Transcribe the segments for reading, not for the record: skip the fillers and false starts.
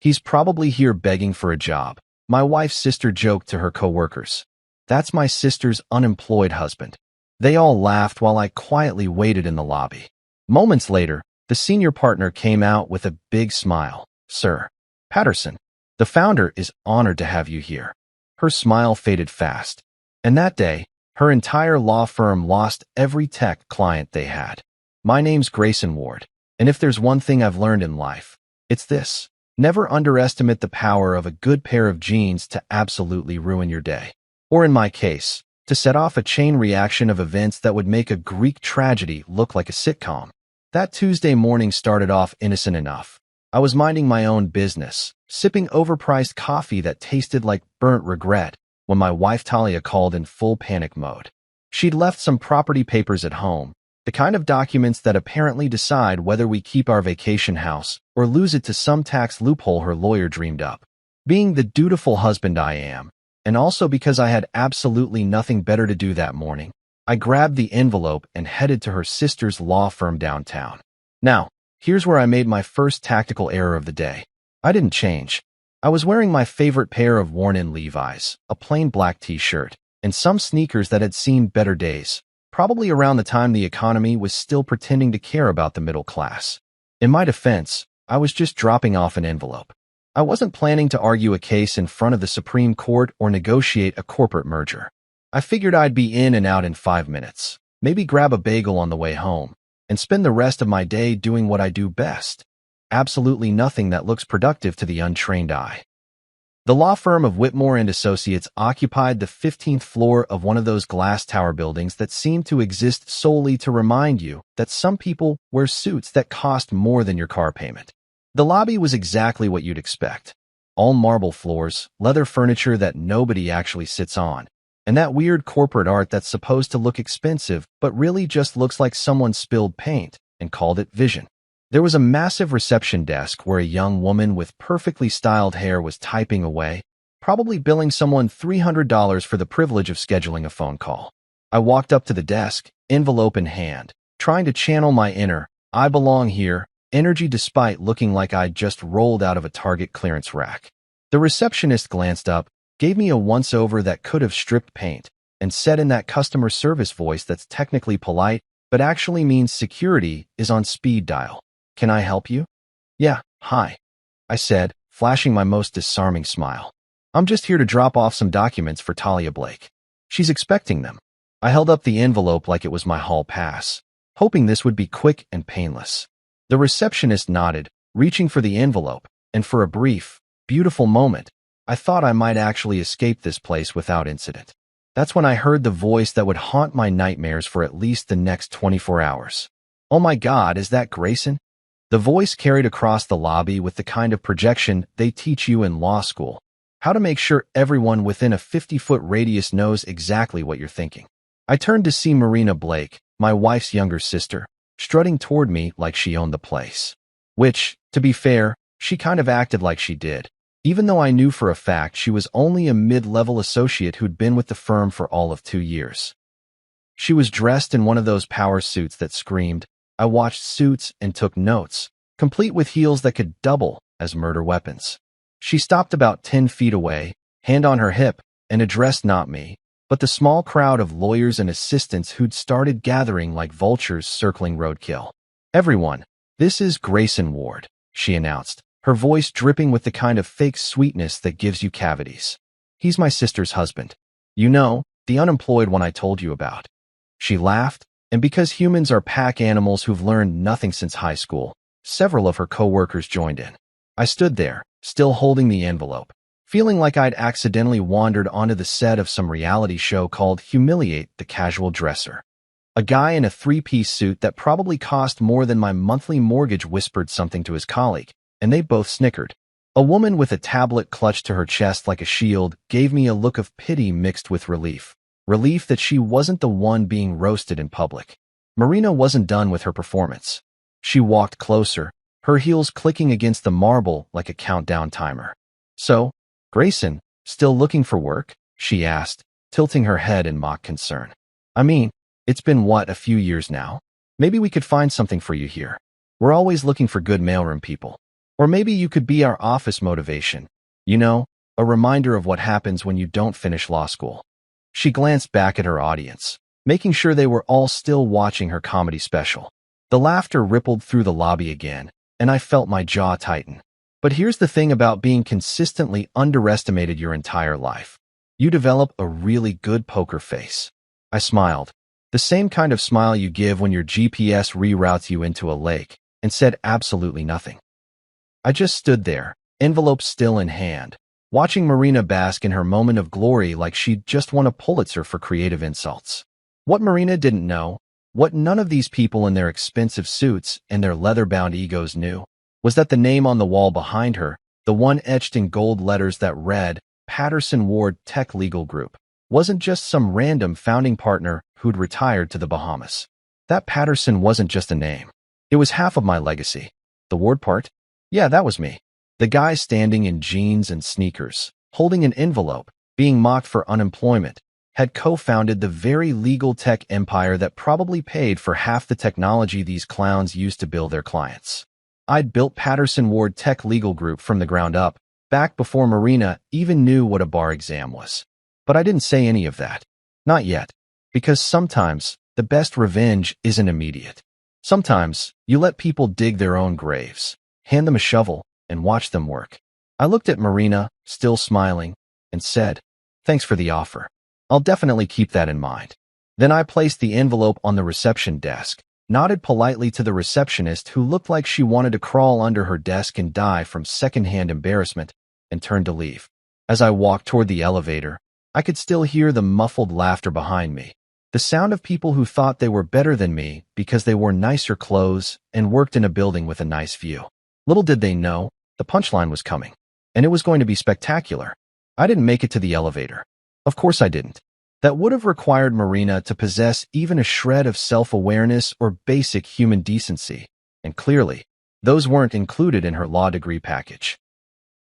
He's probably here begging for a job. My wife's sister joked to her coworkers. That's my sister's unemployed husband. They all laughed while I quietly waited in the lobby. Moments later, the senior partner came out with a big smile. Sir Patterson, the founder is honored to have you here. Her smile faded fast. And that day, her entire law firm lost every tech client they had. My name's Grayson Ward, and if there's one thing I've learned in life, it's this. Never underestimate the power of a good pair of jeans to absolutely ruin your day. Or in my case, to set off a chain reaction of events that would make a Greek tragedy look like a sitcom. That Tuesday morning started off innocent enough. I was minding my own business, sipping overpriced coffee that tasted like burnt regret, when my wife Talia called in full panic mode. She'd left some property papers at home, the kind of documents that apparently decide whether we keep our vacation house or lose it to some tax loophole her lawyer dreamed up. Being the dutiful husband I am, and also because I had absolutely nothing better to do that morning, I grabbed the envelope and headed to her sister's law firm downtown. Now, here's where I made my first tactical error of the day. I didn't change. I was wearing my favorite pair of worn-in Levi's, a plain black t-shirt, and some sneakers that had seen better days, probably around the time the economy was still pretending to care about the middle class. In my defense, I was just dropping off an envelope. I wasn't planning to argue a case in front of the Supreme Court or negotiate a corporate merger. I figured I'd be in and out in 5 minutes, maybe grab a bagel on the way home, and spend the rest of my day doing what I do best. Absolutely nothing that looks productive to the untrained eye. The law firm of Whitmore and Associates occupied the 15th floor of one of those glass tower buildings that seem to exist solely to remind you that some people wear suits that cost more than your car payment. The lobby was exactly what you'd expect. All marble floors, leather furniture that nobody actually sits on, and that weird corporate art that's supposed to look expensive but really just looks like someone spilled paint and called it vision. There was a massive reception desk where a young woman with perfectly styled hair was typing away, probably billing someone $300 for the privilege of scheduling a phone call. I walked up to the desk, envelope in hand, trying to channel my inner, I belong here, energy despite looking like I'd just rolled out of a Target clearance rack. The receptionist glanced up, gave me a once-over that could have stripped paint, and said in that customer service voice that's technically polite, but actually means security is on speed dial. Can I help you? Yeah, hi, I said, flashing my most disarming smile. I'm just here to drop off some documents for Talia Blake. She's expecting them. I held up the envelope like it was my hall pass, hoping this would be quick and painless. The receptionist nodded, reaching for the envelope, and for a brief, beautiful moment, I thought I might actually escape this place without incident. That's when I heard the voice that would haunt my nightmares for at least the next 24 hours. Oh my God, is that Grayson? The voice carried across the lobby with the kind of projection they teach you in law school. How to make sure everyone within a 50-foot radius knows exactly what you're thinking. I turned to see Marina Blake, my wife's younger sister, strutting toward me like she owned the place. Which, to be fair, she kind of acted like she did, even though I knew for a fact she was only a mid-level associate who'd been with the firm for all of 2 years. She was dressed in one of those power suits that screamed, I watched Suits and took notes, complete with heels that could double as murder weapons. She stopped about 10 feet away, hand on her hip, and addressed not me, but the small crowd of lawyers and assistants who'd started gathering like vultures circling roadkill. Everyone, this is Grayson Ward, she announced, her voice dripping with the kind of fake sweetness that gives you cavities. He's my sister's husband. You know, the unemployed one I told you about. She laughed, and because humans are pack animals who've learned nothing since high school, several of her coworkers joined in. I stood there, still holding the envelope, feeling like I'd accidentally wandered onto the set of some reality show called Humiliate the Casual Dresser. A guy in a 3-piece suit that probably cost more than my monthly mortgage whispered something to his colleague, and they both snickered. A woman with a tablet clutched to her chest like a shield gave me a look of pity mixed with relief. Relief that she wasn't the one being roasted in public. Marina wasn't done with her performance. She walked closer, her heels clicking against the marble like a countdown timer. So, Grayson, still looking for work? She asked, tilting her head in mock concern. I mean, it's been a few years now? Maybe we could find something for you here. We're always looking for good mailroom people. Or maybe you could be our office motivation. You know, a reminder of what happens when you don't finish law school. She glanced back at her audience, making sure they were all still watching her comedy special. The laughter rippled through the lobby again, and I felt my jaw tighten. But here's the thing about being consistently underestimated your entire life. You develop a really good poker face. I smiled, the same kind of smile you give when your GPS reroutes you into a lake, and said absolutely nothing. I just stood there, envelope still in hand, watching Marina bask in her moment of glory like she'd just won a Pulitzer for creative insults. What Marina didn't know, what none of these people in their expensive suits and their leather-bound egos knew, was that the name on the wall behind her, the one etched in gold letters that read, Patterson Ward Tech Legal Group, wasn't just some random founding partner who'd retired to the Bahamas. That Patterson wasn't just a name. It was half of my legacy. The Ward part? Yeah, that was me. The guy standing in jeans and sneakers, holding an envelope, being mocked for unemployment, had co-founded the very legal tech empire that probably paid for half the technology these clowns used to bill their clients. I'd built Patterson Ward Tech Legal Group from the ground up, back before Marina even knew what a bar exam was. But I didn't say any of that. Not yet. Because sometimes, the best revenge isn't immediate. Sometimes, you let people dig their own graves, hand them a shovel, and watch them work. I looked at Marina, still smiling, and said, "Thanks for the offer. I'll definitely keep that in mind." Then I placed the envelope on the reception desk, nodded politely to the receptionist who looked like she wanted to crawl under her desk and die from secondhand embarrassment, and turned to leave. As I walked toward the elevator, I could still hear the muffled laughter behind me, the sound of people who thought they were better than me because they wore nicer clothes and worked in a building with a nice view. Little did they know, the punchline was coming, and it was going to be spectacular. I didn't make it to the elevator. Of course I didn't. That would have required Marina to possess even a shred of self-awareness or basic human decency, and clearly, those weren't included in her law degree package.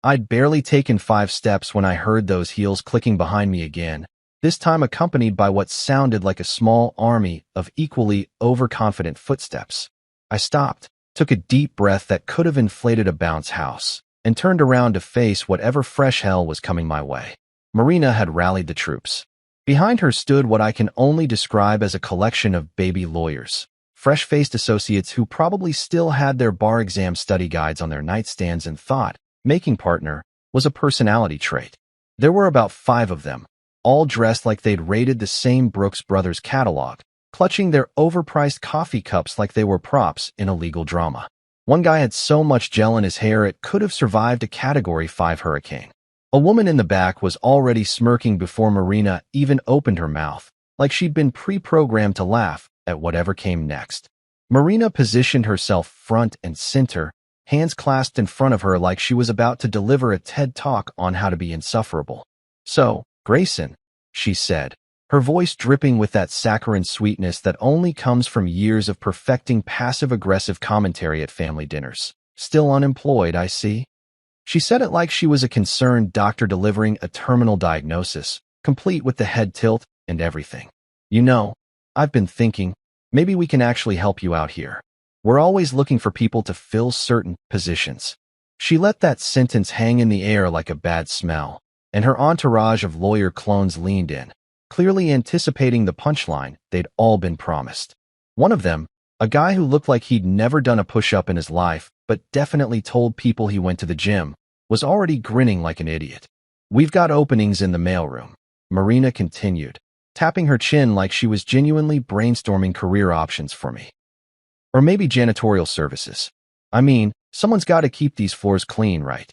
I'd barely taken 5 steps when I heard those heels clicking behind me again, this time accompanied by what sounded like a small army of equally overconfident footsteps. I stopped, took a deep breath that could have inflated a bounce house, and turned around to face whatever fresh hell was coming my way. Marina had rallied the troops. Behind her stood what I can only describe as a collection of baby lawyers, fresh-faced associates who probably still had their bar exam study guides on their nightstands and thought making partner was a personality trait. There were about 5 of them, all dressed like they'd raided the same Brooks Brothers catalog, clutching their overpriced coffee cups like they were props in a legal drama. One guy had so much gel in his hair it could have survived a Category 5 hurricane. A woman in the back was already smirking before Marina even opened her mouth, like she'd been pre-programmed to laugh at whatever came next. Marina positioned herself front and center, hands clasped in front of her like she was about to deliver a TED Talk on how to be insufferable. "So, Grayson," she said, her voice dripping with that saccharine sweetness that only comes from years of perfecting passive-aggressive commentary at family dinners. "Still unemployed, I see." She said it like she was a concerned doctor delivering a terminal diagnosis, complete with the head tilt and everything. "You know, I've been thinking, maybe we can actually help you out here. We're always looking for people to fill certain positions." She let that sentence hang in the air like a bad smell, and her entourage of lawyer clones leaned in, clearly anticipating the punchline they'd all been promised. One of them, a guy who looked like he'd never done a push-up in his life, but definitely told people he went to the gym, was already grinning like an idiot. "We've got openings in the mailroom," Marina continued, tapping her chin like she was genuinely brainstorming career options for me. "Or maybe janitorial services. I mean, someone's got to keep these floors clean, right?"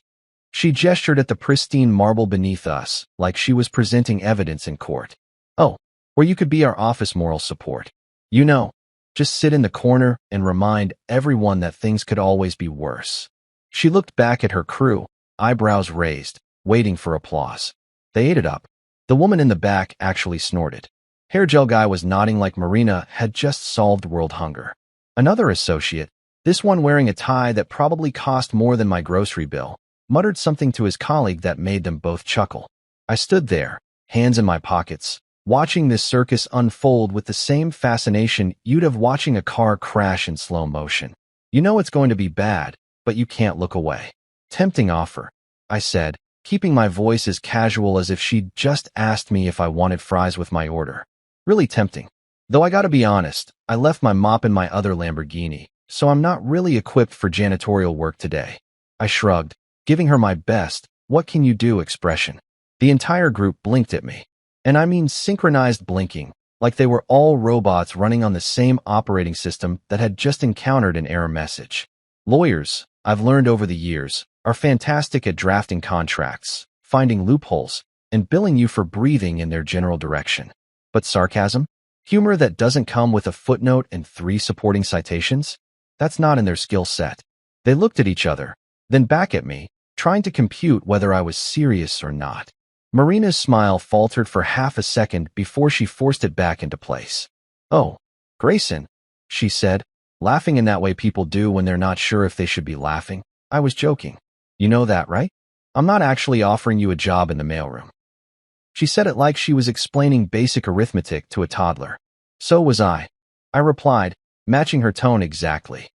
She gestured at the pristine marble beneath us, like she was presenting evidence in court. "Oh, or you could be our office moral support. You know, just sit in the corner and remind everyone that things could always be worse." She looked back at her crew, eyebrows raised, waiting for applause. They ate it up. The woman in the back actually snorted. Hair gel guy was nodding like Marina had just solved world hunger. Another associate, this one wearing a tie that probably cost more than my grocery bill, muttered something to his colleague that made them both chuckle. I stood there, hands in my pockets, watching this circus unfold with the same fascination you'd have watching a car crash in slow motion. You know it's going to be bad, but you can't look away. Tempting offer, I said, keeping my voice as casual as if she'd just asked me if I wanted fries with my order. Really tempting. Though I gotta be honest, I left my mop in my other Lamborghini, so I'm not really equipped for janitorial work today. I shrugged, giving her my best, "What can you do?" expression. The entire group blinked at me. And I mean synchronized blinking, like they were all robots running on the same operating system that had just encountered an error message. Lawyers, I've learned over the years, are fantastic at drafting contracts, finding loopholes, and billing you for breathing in their general direction. But sarcasm? Humor that doesn't come with a footnote and 3 supporting citations? That's not in their skill set. They looked at each other, then back at me, trying to compute whether I was serious or not. Marina's smile faltered for half a second before she forced it back into place. "Oh, Grayson," she said, laughing in that way people do when they're not sure if they should be laughing. I was joking. "You know that, right? I'm not actually offering you a job in the mailroom." She said it like she was explaining basic arithmetic to a toddler. So was I. I replied, matching her tone exactly.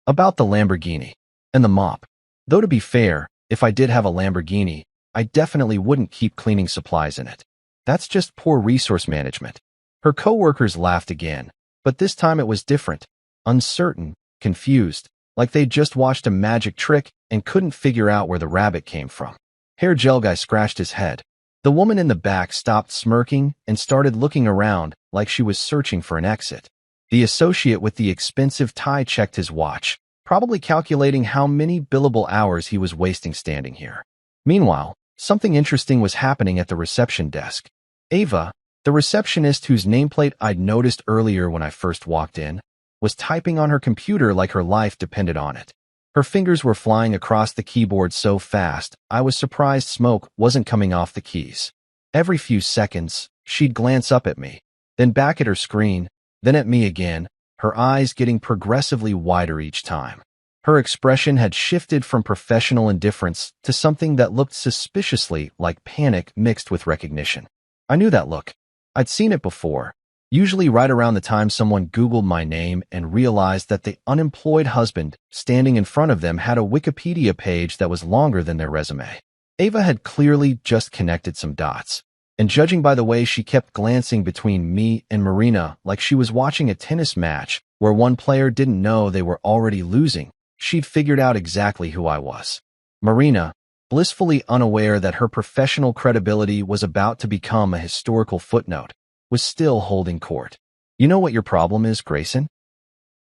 About the Lamborghini and the mop. Though to be fair, if I did have a Lamborghini, I definitely wouldn't keep cleaning supplies in it. That's just poor resource management. Her coworkers laughed again, but this time it was different. Uncertain, confused, like they'd just watched a magic trick and couldn't figure out where the rabbit came from. Hair gel guy scratched his head. The woman in the back stopped smirking and started looking around like she was searching for an exit. The associate with the expensive tie checked his watch, probably calculating how many billable hours he was wasting standing here. Meanwhile, something interesting was happening at the reception desk. Ava, the receptionist whose nameplate I'd noticed earlier when I first walked in, was typing on her computer like her life depended on it. Her fingers were flying across the keyboard so fast, I was surprised smoke wasn't coming off the keys. Every few seconds, she'd glance up at me, then back at her screen, then at me again, her eyes getting progressively wider each time. Her expression had shifted from professional indifference to something that looked suspiciously like panic mixed with recognition. I knew that look. I'd seen it before, usually right around the time someone Googled my name and realized that the unemployed husband standing in front of them had a Wikipedia page that was longer than their resume. Ava had clearly just connected some dots, and judging by the way she kept glancing between me and Marina like she was watching a tennis match where one player didn't know they were already losing, she'd figured out exactly who I was. Marina, blissfully unaware that her professional credibility was about to become a historical footnote, was still holding court. "You know what your problem is, Grayson?"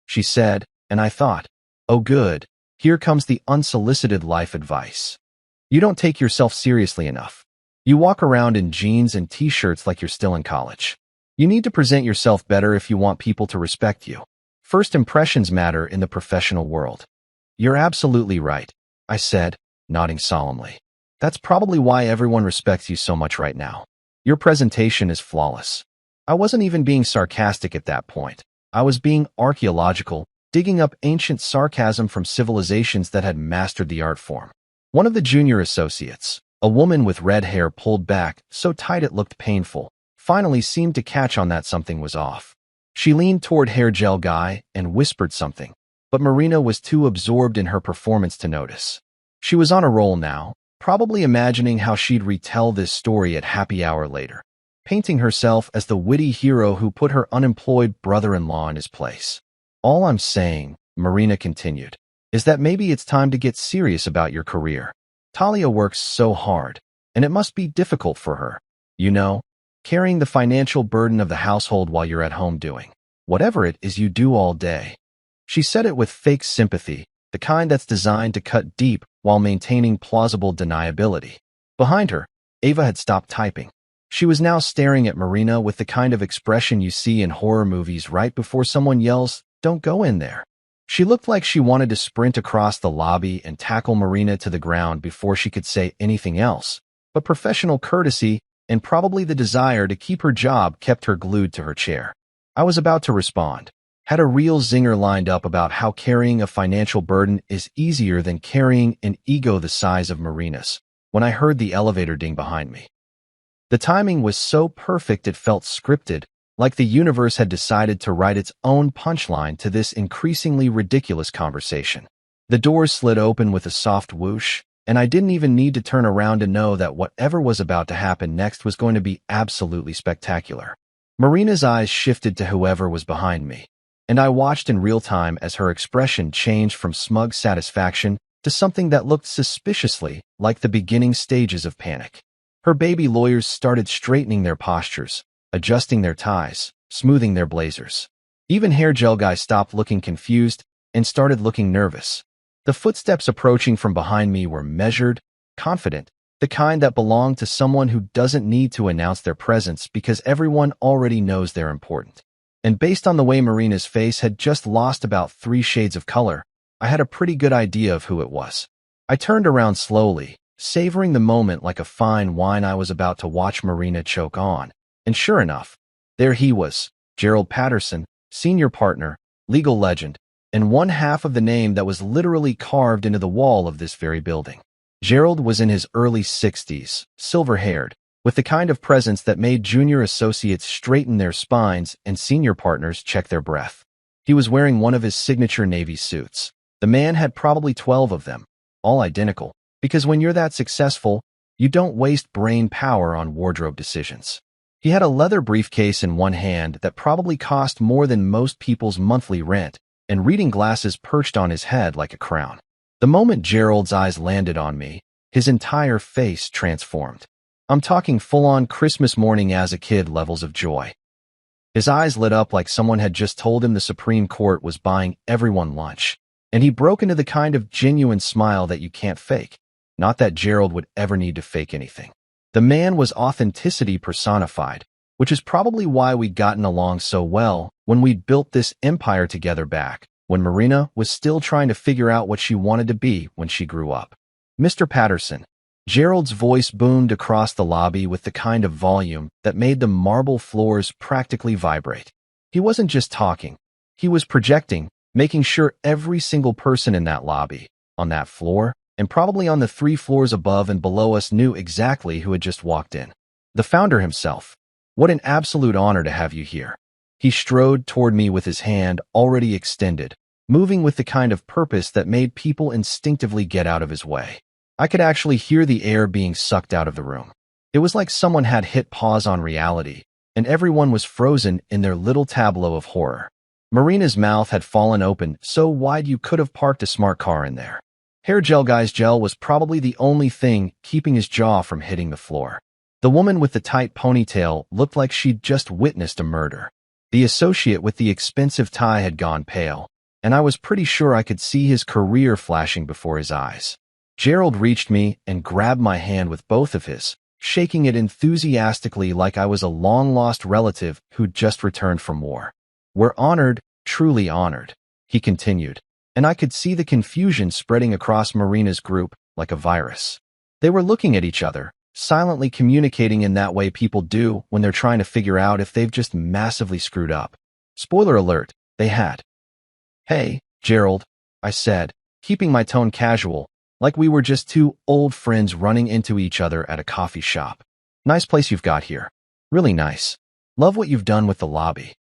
she said, and I thought, oh good, here comes the unsolicited life advice. You don't take yourself seriously enough. You walk around in jeans and t-shirts like you're still in college. You need to present yourself better if you want people to respect you. First impressions matter in the professional world. You're absolutely right, I said, nodding solemnly. That's probably why everyone respects you so much right now. Your presentation is flawless. I wasn't even being sarcastic at that point. I was being archaeological, digging up ancient sarcasm from civilizations that had mastered the art form. One of the junior associates, a woman with red hair pulled back so tight it looked painful, finally seemed to catch on that something was off. She leaned toward hair gel guy and whispered something, but Marina was too absorbed in her performance to notice. She was on a roll now, probably imagining how she'd retell this story at happy hour later, painting herself as the witty hero who put her unemployed brother-in-law in his place. All I'm saying, Marina continued, is that maybe it's time to get serious about your career. Talia works so hard, and it must be difficult for her, you know, carrying the financial burden of the household while you're at home doing whatever it is you do all day. She said it with fake sympathy, the kind that's designed to cut deep while maintaining plausible deniability. Behind her, Ava had stopped typing. She was now staring at Marina with the kind of expression you see in horror movies right before someone yells, "Don't go in there." She looked like she wanted to sprint across the lobby and tackle Marina to the ground before she could say anything else, but professional courtesy and probably the desire to keep her job kept her glued to her chair. I was about to respond, had a real zinger lined up about how carrying a financial burden is easier than carrying an ego the size of Marina's, when I heard the elevator ding behind me. The timing was so perfect it felt scripted, like the universe had decided to write its own punchline to this increasingly ridiculous conversation. The doors slid open with a soft whoosh, and I didn't even need to turn around to know that whatever was about to happen next was going to be absolutely spectacular. Marina's eyes shifted to whoever was behind me, and I watched in real time as her expression changed from smug satisfaction to something that looked suspiciously like the beginning stages of panic. Her baby lawyers started straightening their postures, adjusting their ties, smoothing their blazers. Even hair gel guys stopped looking confused and started looking nervous. The footsteps approaching from behind me were measured, confident, the kind that belong to someone who doesn't need to announce their presence because everyone already knows they're important. And based on the way Marina's face had just lost about 3 shades of color, I had a pretty good idea of who it was. I turned around slowly, savoring the moment like a fine wine I was about to watch Marina choke on. And sure enough, there he was, Gerald Patterson, senior partner, legal legend, and one half of the name that was literally carved into the wall of this very building. Gerald was in his early 60s, silver-haired, with the kind of presence that made junior associates straighten their spines and senior partners check their breath. He was wearing one of his signature Navy suits. The man had probably 12 of them, all identical, because when you're that successful, you don't waste brain power on wardrobe decisions. He had a leather briefcase in one hand that probably cost more than most people's monthly rent, and reading glasses perched on his head like a crown. The moment Gerald's eyes landed on me, his entire face transformed. I'm talking full-on Christmas morning as a kid levels of joy. His eyes lit up like someone had just told him the Supreme Court was buying everyone lunch, and he broke into the kind of genuine smile that you can't fake. Not that Gerald would ever need to fake anything. The man was authenticity personified, which is probably why we'd gotten along so well when we'd built this empire together back when Marina was still trying to figure out what she wanted to be when she grew up. Mr. Patterson. Gerald's voice boomed across the lobby with the kind of volume that made the marble floors practically vibrate. He wasn't just talking. He was projecting, making sure every single person in that lobby, on that floor, and probably on the 3 floors above and below us knew exactly who had just walked in. The founder himself. What an absolute honor to have you here. He strode toward me with his hand already extended, moving with the kind of purpose that made people instinctively get out of his way. I could actually hear the air being sucked out of the room. It was like someone had hit pause on reality, and everyone was frozen in their little tableau of horror. Marina's mouth had fallen open so wide you could have parked a smart car in there. Hair gel guy's gel was probably the only thing keeping his jaw from hitting the floor. The woman with the tight ponytail looked like she'd just witnessed a murder. The associate with the expensive tie had gone pale, and I was pretty sure I could see his career flashing before his eyes. Gerald reached me and grabbed my hand with both of his, shaking it enthusiastically like I was a long-lost relative who'd just returned from war. "We're honored, truly honored," he continued, and I could see the confusion spreading across Marina's group like a virus. They were looking at each other, silently communicating in that way people do when they're trying to figure out if they've just massively screwed up. Spoiler alert, they had. "Hey, Gerald," I said, keeping my tone casual, like we were just 2 old friends running into each other at a coffee shop. "Nice place you've got here. Really nice. Love what you've done with the lobby."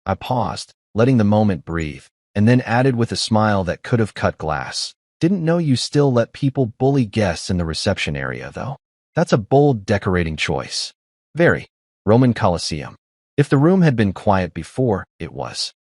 I paused, letting the moment breathe, and then added with a smile that could have cut glass. "Didn't know you still let people bully guests in the reception area, though. That's a bold decorating choice." "Very. Roman Colosseum." If the room had been quiet before, it was.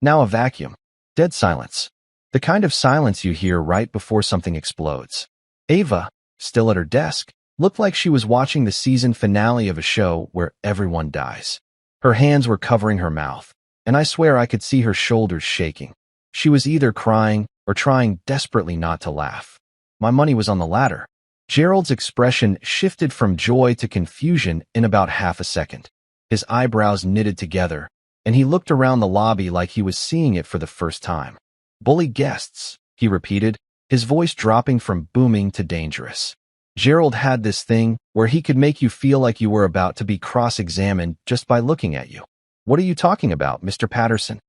Now a vacuum. Dead silence. The kind of silence you hear right before something explodes. Ava, still at her desk, looked like she was watching the season finale of a show where everyone dies. Her hands were covering her mouth, and I swear I could see her shoulders shaking. She was either crying or trying desperately not to laugh. My money was on the latter. Gerald's expression shifted from joy to confusion in about half a second. His eyebrows knitted together, and he looked around the lobby like he was seeing it for the first time. "Bully guests," he repeated, his voice dropping from booming to dangerous. Gerald had this thing where he could make you feel like you were about to be cross-examined just by looking at you. "What are you talking about, Mr. Patterson?"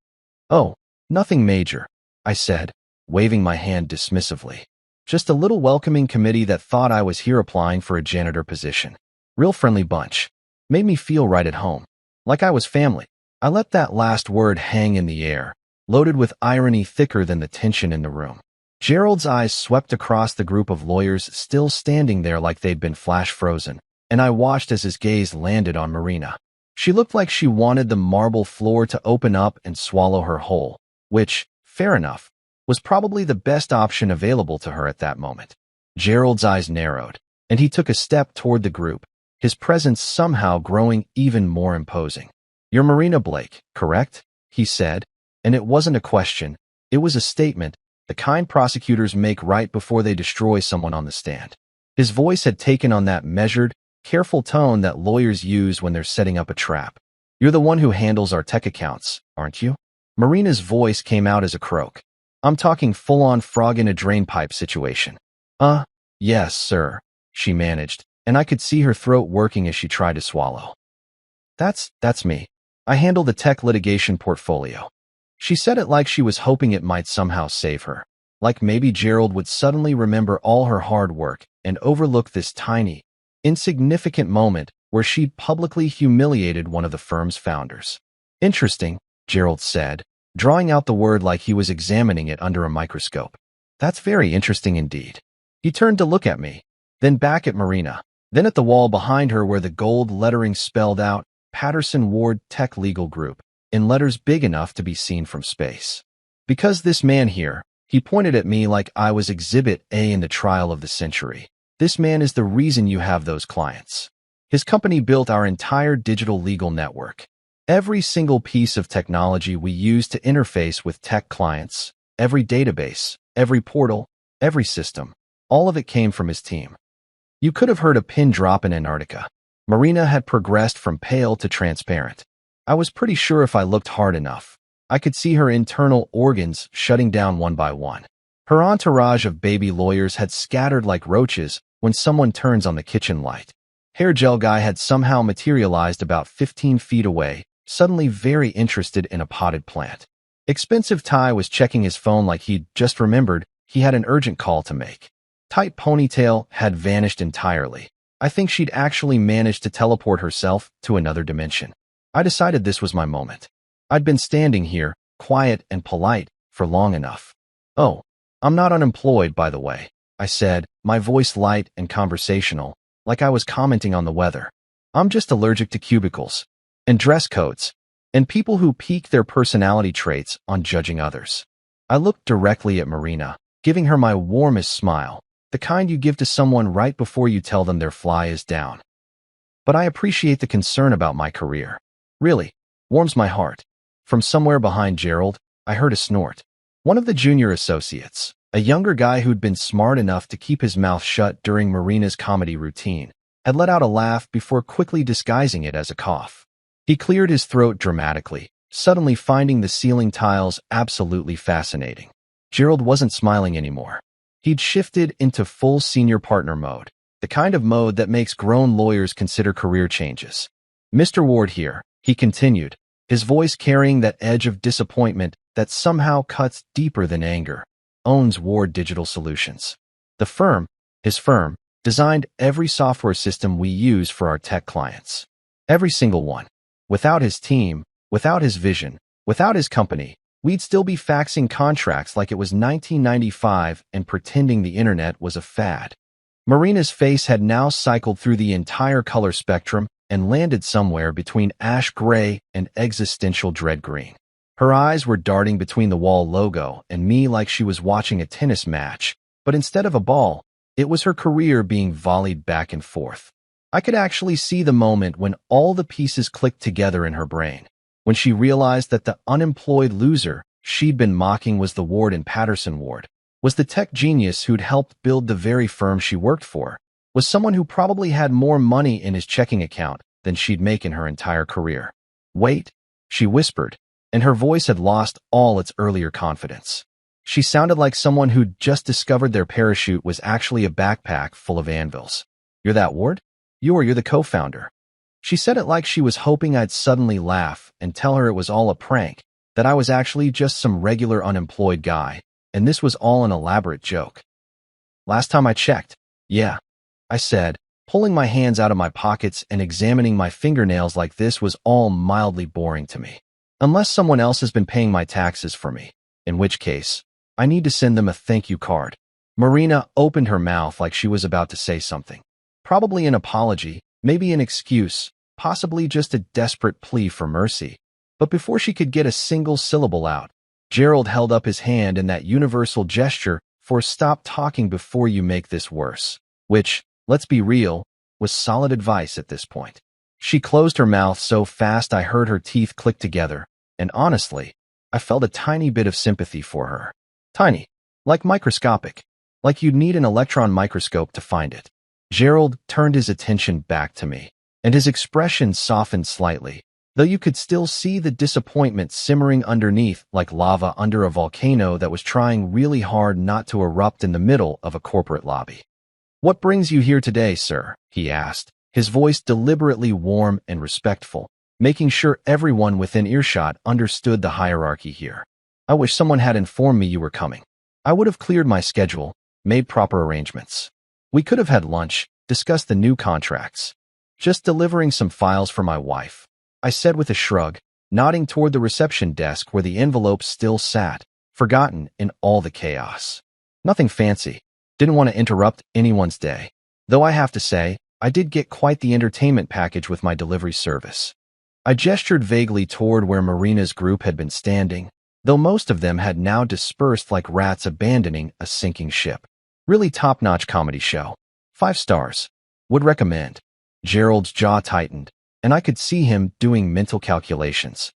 "Oh, nothing major," I said, waving my hand dismissively. "Just a little welcoming committee that thought I was here applying for a janitor position. Real friendly bunch. Made me feel right at home. Like I was family." I let that last word hang in the air, loaded with irony thicker than the tension in the room. Gerald's eyes swept across the group of lawyers still standing there like they'd been flash frozen, and I watched as his gaze landed on Marina. She looked like she wanted the marble floor to open up and swallow her whole, which, fair enough, was probably the best option available to her at that moment. Gerald's eyes narrowed, and he took a step toward the group, his presence somehow growing even more imposing. "You're Marina Blake, correct?" he said, and it wasn't a question, it was a statement, the kind prosecutors make right before they destroy someone on the stand. His voice had taken on that measured, careful tone that lawyers use when they're setting up a trap. "You're the one who handles our tech accounts, aren't you?" Marina's voice came out as a croak. "I'm talking full-on frog in a drainpipe situation." Yes, sir," she managed, and I could see her throat working as she tried to swallow. That's me. I handle the tech litigation portfolio." She said it like she was hoping it might somehow save her, like maybe Gerald would suddenly remember all her hard work and overlook this tiny, insignificant moment where she'd publicly humiliated one of the firm's founders. "Interesting," Gerald said, drawing out the word like he was examining it under a microscope. "That's very interesting indeed." He turned to look at me, then back at Marina, then at the wall behind her where the gold lettering spelled out Patterson Ward Tech Legal Group, in letters big enough to be seen from space. "Because this man here," he pointed at me like I was Exhibit A in the trial of the century. "This man is the reason you have those clients. His company built our entire digital legal network. Every single piece of technology we use to interface with tech clients, every database, every portal, every system, all of it came from his team." You could have heard a pin drop in Antarctica. Marina had progressed from pale to transparent. I was pretty sure if I looked hard enough, I could see her internal organs shutting down one by one. Her entourage of baby lawyers had scattered like roaches when someone turns on the kitchen light. Hair gel guy had somehow materialized about 15 feet away, suddenly very interested in a potted plant. Expensive Ty was checking his phone like he'd just remembered he had an urgent call to make. Tight ponytail had vanished entirely. I think she'd actually managed to teleport herself to another dimension. I decided this was my moment. I'd been standing here, quiet and polite, for long enough. "Oh, I'm not unemployed, by the way," I said, my voice light and conversational, like I was commenting on the weather. "I'm just allergic to cubicles, and dress codes, and people who peak their personality traits on judging others." I looked directly at Marina, giving her my warmest smile, the kind you give to someone right before you tell them their fly is down. "But I appreciate the concern about my career. Really, warms my heart." From somewhere behind Gerald, I heard a snort. One of the junior associates, a younger guy who'd been smart enough to keep his mouth shut during Marina's comedy routine, had let out a laugh before quickly disguising it as a cough. He cleared his throat dramatically, suddenly finding the ceiling tiles absolutely fascinating. Gerald wasn't smiling anymore. He'd shifted into full senior partner mode, the kind of mode that makes grown lawyers consider career changes. "Mr. Ward here," he continued, his voice carrying that edge of disappointment that somehow cuts deeper than anger, "owns Ward Digital Solutions. The firm, his firm, designed every software system we use for our tech clients. Every single one. Without his team, without his vision, without his company, we'd still be faxing contracts like it was 1995 and pretending the internet was a fad." Marina's face had now cycled through the entire color spectrum and landed somewhere between ash gray and existential dread green. Her eyes were darting between the wall logo and me like she was watching a tennis match, but instead of a ball, it was her career being volleyed back and forth. I could actually see the moment when all the pieces clicked together in her brain, when she realized that the unemployed loser she'd been mocking was the Ward in Patterson Ward, was the tech genius who'd helped build the very firm she worked for, was someone who probably had more money in his checking account than she'd make in her entire career. "Wait," she whispered, and her voice had lost all its earlier confidence. She sounded like someone who'd just discovered their parachute was actually a backpack full of anvils. "You're that Ward? You're the co-founder." She said it like she was hoping I'd suddenly laugh and tell her it was all a prank, that I was actually just some regular unemployed guy, and this was all an elaborate joke. "Last time I checked, yeah," I said, pulling my hands out of my pockets and examining my fingernails like this was all mildly boring to me. Unless someone else has been paying my taxes for me, in which case, I need to send them a thank you card. Marina opened her mouth like she was about to say something. Probably an apology, maybe an excuse, possibly just a desperate plea for mercy. But before she could get a single syllable out, Gerald held up his hand in that universal gesture for stop talking before you make this worse, which, let's be real, was solid advice at this point. She closed her mouth so fast I heard her teeth click together, and honestly, I felt a tiny bit of sympathy for her. Tiny, like microscopic, like you'd need an electron microscope to find it. Gerald turned his attention back to me, and his expression softened slightly, though you could still see the disappointment simmering underneath like lava under a volcano that was trying really hard not to erupt in the middle of a corporate lobby. "What brings you here today, sir?" he asked, his voice deliberately warm and respectful, making sure everyone within earshot understood the hierarchy here. "I wish someone had informed me you were coming. I would have cleared my schedule, made proper arrangements. We could have had lunch, discussed the new contracts. Just delivering some files for my wife," I said with a shrug, nodding toward the reception desk where the envelope still sat, forgotten in all the chaos. Nothing fancy. Didn't want to interrupt anyone's day. Though I have to say, I did get quite the entertainment package with my delivery service. I gestured vaguely toward where Marina's group had been standing, though most of them had now dispersed like rats abandoning a sinking ship. Really top-notch comedy show. 5 stars. Would recommend. Gerald's jaw tightened, and I could see him doing mental calculations.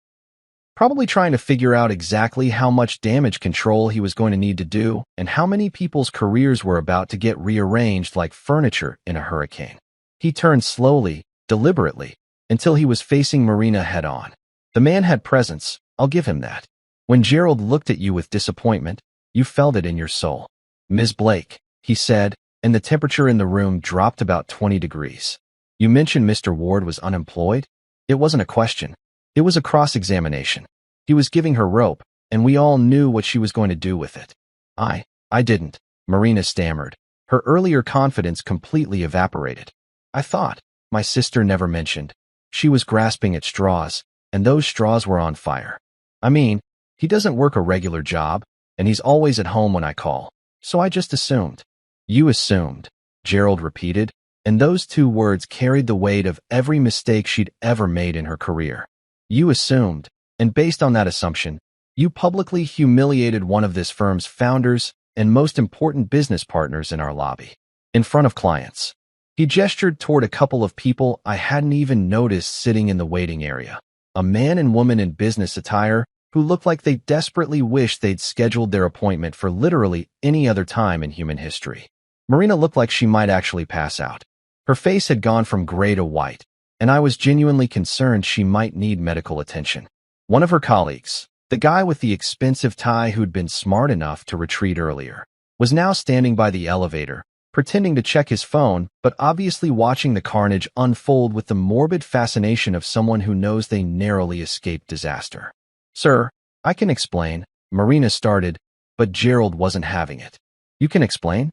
Probably trying to figure out exactly how much damage control he was going to need to do and how many people's careers were about to get rearranged like furniture in a hurricane. He turned slowly, deliberately, until he was facing Marina head-on. The man had presence, I'll give him that. When Gerald looked at you with disappointment, you felt it in your soul. "Ms. Blake," he said, and the temperature in the room dropped about 20 degrees. "You mentioned Mr. Ward was unemployed?" It wasn't a question. It was a cross-examination. He was giving her rope, and we all knew what she was going to do with it. I didn't," Marina stammered. Her earlier confidence completely evaporated. "I thought, my sister never mentioned." She was grasping at straws, and those straws were on fire. "I mean, he doesn't work a regular job, and he's always at home when I call, so I just assumed." "You assumed," Gerald repeated, and those 2 words carried the weight of every mistake she'd ever made in her career. "You assumed, and based on that assumption, you publicly humiliated one of this firm's founders and most important business partners in our lobby, in front of clients." He gestured toward a couple of people I hadn't even noticed sitting in the waiting area, a man and woman in business attire who looked like they desperately wished they'd scheduled their appointment for literally any other time in human history. Marina looked like she might actually pass out. Her face had gone from gray to white, and I was genuinely concerned she might need medical attention. One of her colleagues, the guy with the expensive tie who'd been smart enough to retreat earlier, was now standing by the elevator, pretending to check his phone, but obviously watching the carnage unfold with the morbid fascination of someone who knows they narrowly escaped disaster. "Sir, I can explain," Marina started, but Gerald wasn't having it. "You can explain?"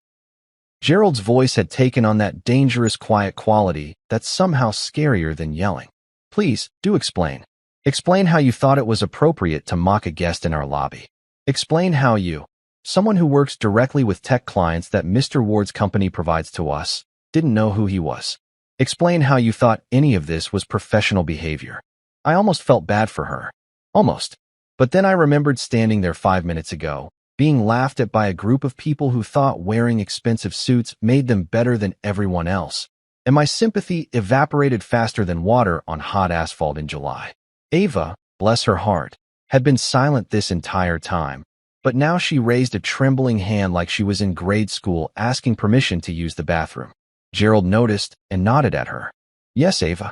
Gerald's voice had taken on that dangerous quiet quality that's somehow scarier than yelling. "Please, do explain. Explain how you thought it was appropriate to mock a guest in our lobby. Explain how you, someone who works directly with tech clients that Mr. Ward's company provides to us, didn't know who he was. Explain how you thought any of this was professional behavior." I almost felt bad for her. Almost. But then I remembered standing there 5 minutes ago, being laughed at by a group of people who thought wearing expensive suits made them better than everyone else, and my sympathy evaporated faster than water on hot asphalt in July. Ava, bless her heart, had been silent this entire time, but now she raised a trembling hand like she was in grade school asking permission to use the bathroom. Gerald noticed and nodded at her. "Yes, Ava."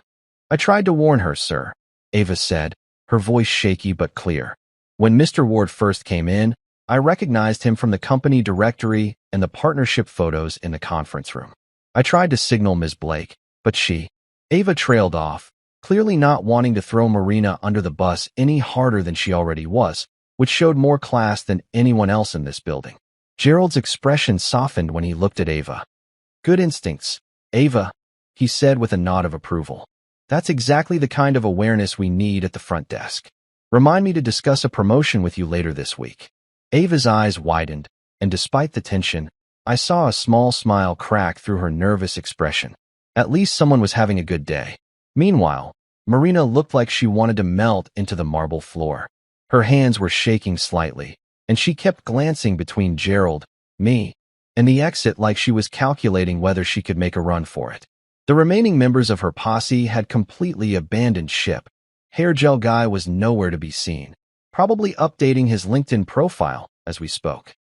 "I tried to warn her, sir," Ava said, her voice shaky but clear. "When Mr. Ward first came in, I recognized him from the company directory and the partnership photos in the conference room. I tried to signal Ms. Blake, but she..." Ava trailed off, clearly not wanting to throw Marina under the bus any harder than she already was, which showed more class than anyone else in this building. Gerald's expression softened when he looked at Ava. "Good instincts, Ava," he said with a nod of approval. "That's exactly the kind of awareness we need at the front desk. Remind me to discuss a promotion with you later this week." Ava's eyes widened, and despite the tension, I saw a small smile crack through her nervous expression. At least someone was having a good day. Meanwhile, Marina looked like she wanted to melt into the marble floor. Her hands were shaking slightly, and she kept glancing between Gerald, me, and the exit like she was calculating whether she could make a run for it. The remaining members of her posse had completely abandoned ship. Hair gel guy was nowhere to be seen, probably updating his LinkedIn profile as we spoke.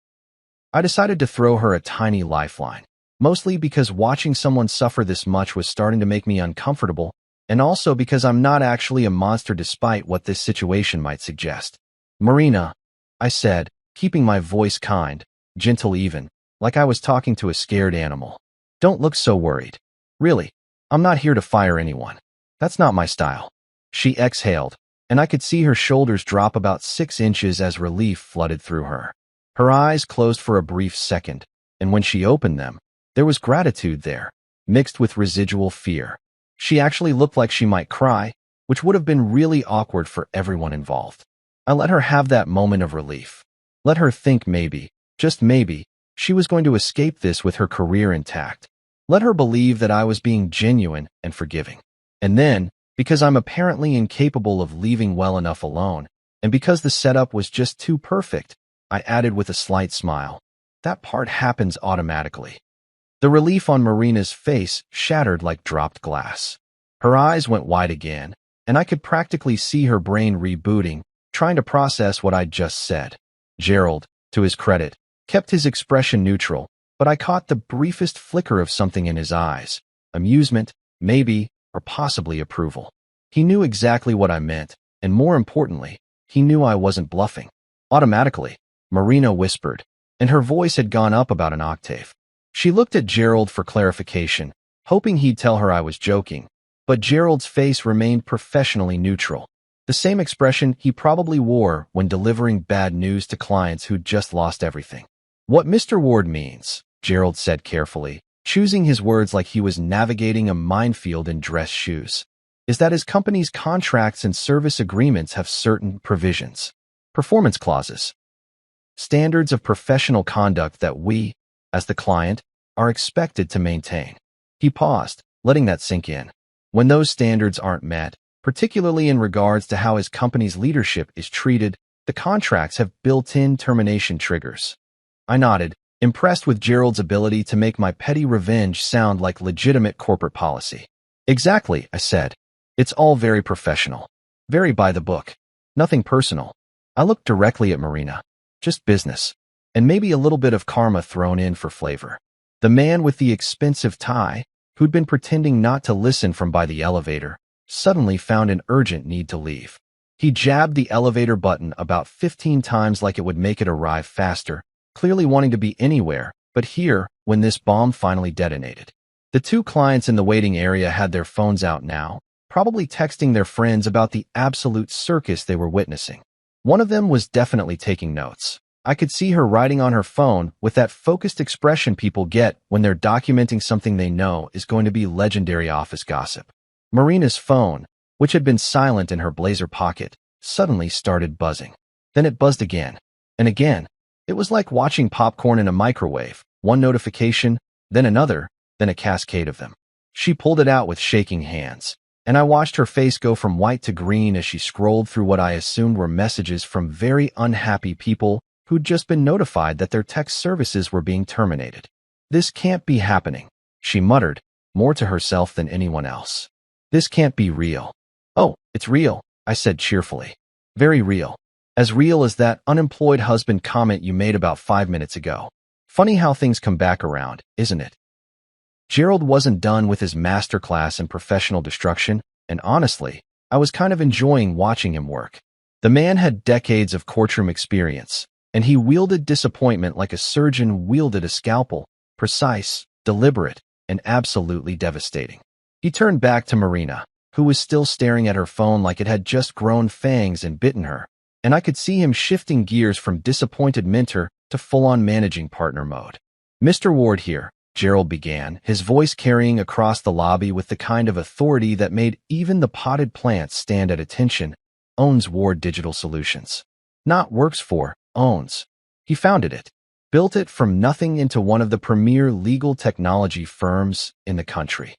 I decided to throw her a tiny lifeline, mostly because watching someone suffer this much was starting to make me uncomfortable, and also because I'm not actually a monster despite what this situation might suggest. Marina, I said, keeping my voice kind, gentle even, like I was talking to a scared animal. Don't look so worried. Really, I'm not here to fire anyone. That's not my style. She exhaled, and I could see her shoulders drop about 6 inches as relief flooded through her. Her eyes closed for a brief second, and when she opened them, there was gratitude there, mixed with residual fear. She actually looked like she might cry, which would have been really awkward for everyone involved. I let her have that moment of relief. Let her think maybe, just maybe, she was going to escape this with her career intact. Let her believe that I was being genuine and forgiving. And then, because I'm apparently incapable of leaving well enough alone, and because the setup was just too perfect, I added with a slight smile, that part happens automatically. The relief on Marina's face shattered like dropped glass. Her eyes went wide again, and I could practically see her brain rebooting, trying to process what I'd just said. Gerald, to his credit, kept his expression neutral, but I caught the briefest flicker of something in his eyes. Amusement, maybe, or possibly approval. He knew exactly what I meant, and more importantly, he knew I wasn't bluffing. Automatically, Marina whispered, and her voice had gone up about an octave. She looked at Gerald for clarification, hoping he'd tell her I was joking, but Gerald's face remained professionally neutral. The same expression he probably wore when delivering bad news to clients who'd just lost everything. What Mr. Ward means, Gerald said carefully, choosing his words like he was navigating a minefield in dress shoes, is that his company's contracts and service agreements have certain provisions. Performance clauses. Standards of professional conduct that we, as the client, are expected to maintain. He paused, letting that sink in. When those standards aren't met, particularly in regards to how his company's leadership is treated, the contracts have built-in termination triggers. I nodded, impressed with Gerald's ability to make my petty revenge sound like legitimate corporate policy. Exactly, I said. It's all very professional. Very by the book. Nothing personal. I looked directly at Marina. Just business. And maybe a little bit of karma thrown in for flavor. The man with the expensive tie, who'd been pretending not to listen from by the elevator, suddenly found an urgent need to leave. He jabbed the elevator button about 15 times like it would make it arrive faster, clearly wanting to be anywhere, but here, when this bomb finally detonated. The 2 clients in the waiting area had their phones out now, probably texting their friends about the absolute circus they were witnessing. One of them was definitely taking notes. I could see her writing on her phone with that focused expression people get when they're documenting something they know is going to be legendary office gossip. Marina's phone, which had been silent in her blazer pocket, suddenly started buzzing. Then it buzzed again, and again. It was like watching popcorn in a microwave, one notification, then another, then a cascade of them. She pulled it out with shaking hands, and I watched her face go from white to green as she scrolled through what I assumed were messages from very unhappy people who'd just been notified that their text services were being terminated. This can't be happening, she muttered, more to herself than anyone else. This can't be real. Oh, it's real, I said cheerfully. Very real. As real as that unemployed husband comment you made about 5 minutes ago. Funny how things come back around, isn't it? Gerald wasn't done with his masterclass in professional destruction, and honestly, I was kind of enjoying watching him work. The man had decades of courtroom experience, and he wielded disappointment like a surgeon wielded a scalpel, precise, deliberate, and absolutely devastating. He turned back to Marina, who was still staring at her phone like it had just grown fangs and bitten her, and I could see him shifting gears from disappointed mentor to full-on managing partner mode. Mr. Ward here, Gerald began, his voice carrying across the lobby with the kind of authority that made even the potted plants stand at attention, owns Ward Digital Solutions. Not works for, owns. He founded it, built it from nothing into one of the premier legal technology firms in the country.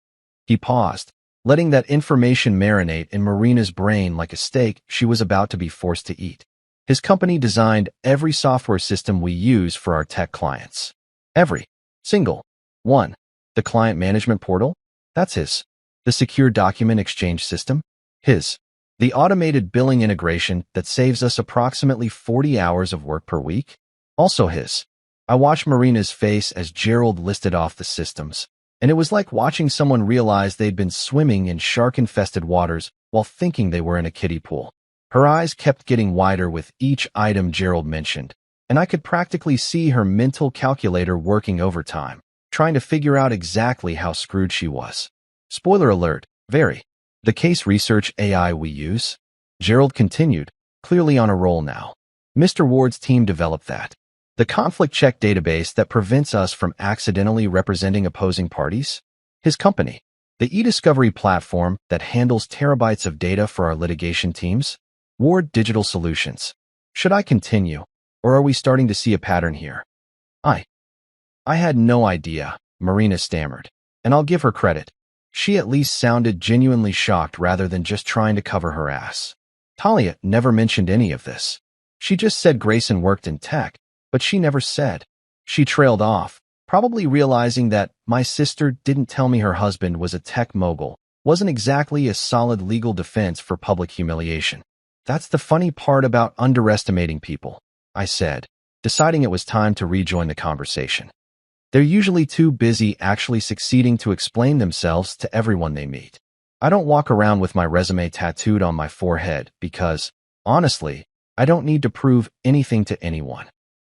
He paused, letting that information marinate in Marina's brain like a steak she was about to be forced to eat. His company designed every software system we use for our tech clients. Every single one. The client management portal? That's his. The secure document exchange system? His. The automated billing integration that saves us approximately 40 hours of work per week? Also his. I watched Marina's face as Gerald listed off the systems, and it was like watching someone realize they'd been swimming in shark-infested waters while thinking they were in a kiddie pool. Her eyes kept getting wider with each item Gerald mentioned, and I could practically see her mental calculator working overtime, trying to figure out exactly how screwed she was. Spoiler alert, very. The case research AI we use? Gerald continued, clearly on a roll now. Mr. Ward's team developed that. The conflict check database that prevents us from accidentally representing opposing parties? His company. The e-discovery platform that handles terabytes of data for our litigation teams? Ward Digital Solutions. Should I continue, or are we starting to see a pattern here? I had no idea, Marina stammered, and I'll give her credit. She at least sounded genuinely shocked rather than just trying to cover her ass. Talia never mentioned any of this. She just said Grayson worked in tech, but she never said. She trailed off, probably realizing that my sister didn't tell me her husband was a tech mogul wasn't exactly a solid legal defense for public humiliation. That's the funny part about underestimating people, I said, deciding it was time to rejoin the conversation. They're usually too busy actually succeeding to explain themselves to everyone they meet. I don't walk around with my resume tattooed on my forehead because, honestly, I don't need to prove anything to anyone.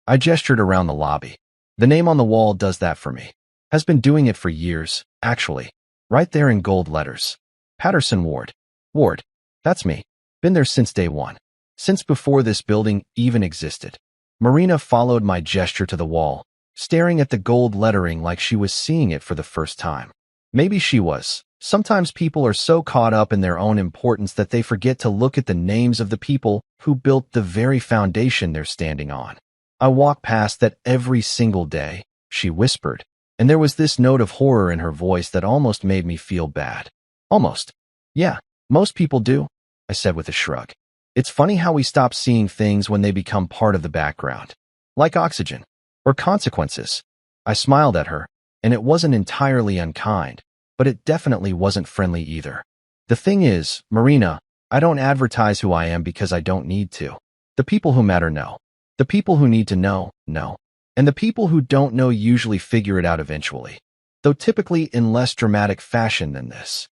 I gestured around the lobby. The name on the wall does that for me. Has been doing it for years, actually. Right there in gold letters. Patterson Ward. Ward. That's me. Been there since day one. Since before this building even existed. Marina followed my gesture to the wall, staring at the gold lettering like she was seeing it for the first time. Maybe she was. Sometimes people are so caught up in their own importance that they forget to look at the names of the people who built the very foundation they're standing on. I walk past that every single day, she whispered, and there was this note of horror in her voice that almost made me feel bad. Almost. Yeah, most people do, I said with a shrug. It's funny how we stop seeing things when they become part of the background. Like oxygen. Or consequences. I smiled at her, and it wasn't entirely unkind, but it definitely wasn't friendly either. The thing is, Marina, I don't advertise who I am because I don't need to. The people who matter know. The people who need to know, know. And the people who don't know usually figure it out eventually. Though typically in less dramatic fashion than this.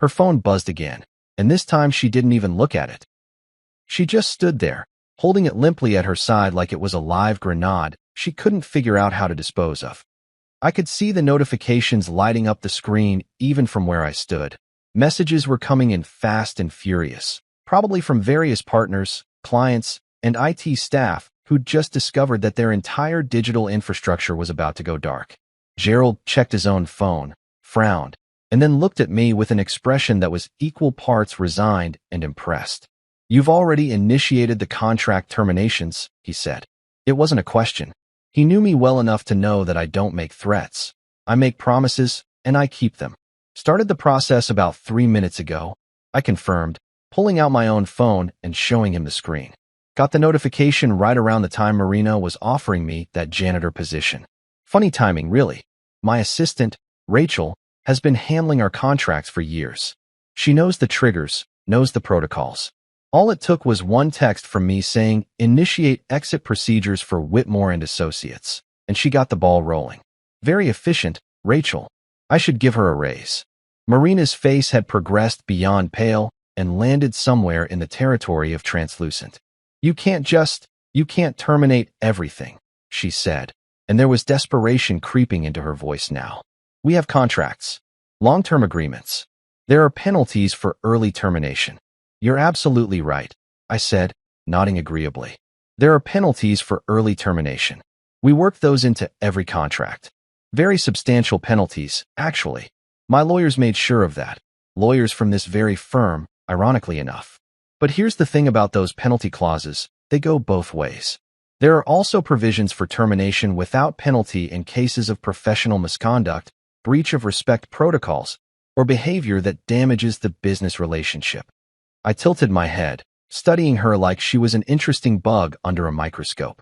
Her phone buzzed again, and this time she didn't even look at it. She just stood there, holding it limply at her side like it was a live grenade she couldn't figure out how to dispose of. I could see the notifications lighting up the screen even from where I stood. Messages were coming in fast and furious, probably from various partners, clients, and IT staff who'd just discovered that their entire digital infrastructure was about to go dark. Gerald checked his own phone, frowned, and then looked at me with an expression that was equal parts resigned and impressed. You've already initiated the contract terminations, he said. It wasn't a question. He knew me well enough to know that I don't make threats. I make promises, and I keep them. Started the process about 3 minutes ago, I confirmed, pulling out my own phone and showing him the screen. Got the notification right around the time Marina was offering me that janitor position. Funny timing, really. My assistant, Rachel, has been handling our contracts for years. She knows the triggers, knows the protocols. All it took was one text from me saying, initiate exit procedures for Whitmore and Associates, and she got the ball rolling. Very efficient, Rachel. I should give her a raise. Marina's face had progressed beyond pale and landed somewhere in the territory of translucent. You can't terminate everything, she said, and there was desperation creeping into her voice now. We have contracts. Long-term agreements. There are penalties for early termination. You're absolutely right, I said, nodding agreeably. There are penalties for early termination. We work those into every contract. Very substantial penalties, actually. My lawyers made sure of that. Lawyers from this very firm, ironically enough. But here's the thing about those penalty clauses, they go both ways. There are also provisions for termination without penalty in cases of professional misconduct, breach of respect protocols, or behavior that damages the business relationship. I tilted my head, studying her like she was an interesting bug under a microscope.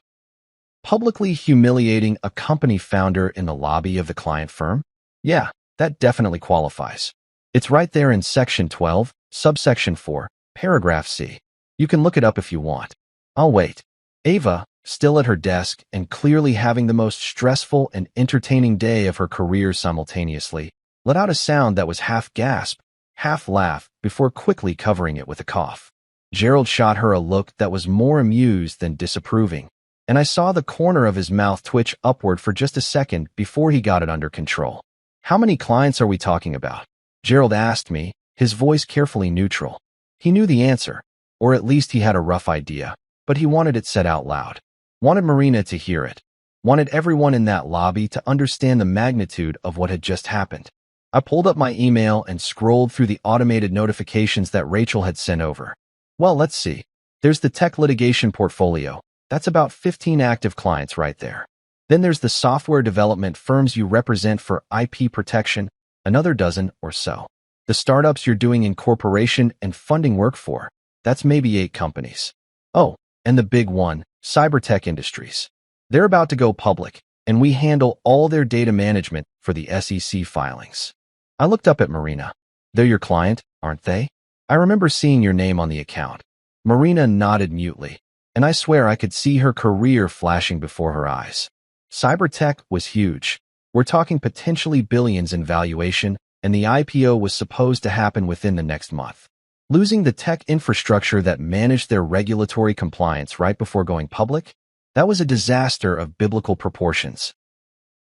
Publicly humiliating a company founder in the lobby of the client firm? Yeah, that definitely qualifies. It's right there in Section 12, Subsection 4, Paragraph C. You can look it up if you want. I'll wait. Ava, still at her desk and clearly having the most stressful and entertaining day of her career simultaneously, let out a sound that was half gasp, half laugh, before quickly covering it with a cough. Gerald shot her a look that was more amused than disapproving, and I saw the corner of his mouth twitch upward for just a second before he got it under control. How many clients are we talking about? Gerald asked me, his voice carefully neutral. He knew the answer, or at least he had a rough idea, but he wanted it said out loud. Wanted Marina to hear it. Wanted everyone in that lobby to understand the magnitude of what had just happened. I pulled up my email and scrolled through the automated notifications that Rachel had sent over. Well, let's see. There's the tech litigation portfolio. That's about 15 active clients right there. Then there's the software development firms you represent for IP protection, another dozen or so. The startups you're doing incorporation and funding work for, that's maybe 8 companies. Oh, and the big one, Cybertech Industries. They're about to go public, and we handle all their data management for the SEC filings. I looked up at Marina. They're your client, aren't they? I remember seeing your name on the account. Marina nodded mutely, and I swear I could see her career flashing before her eyes. Cybertech was huge. We're talking potentially billions in valuation, and the IPO was supposed to happen within the next month. Losing the tech infrastructure that managed their regulatory compliance right before going public? That was a disaster of biblical proportions.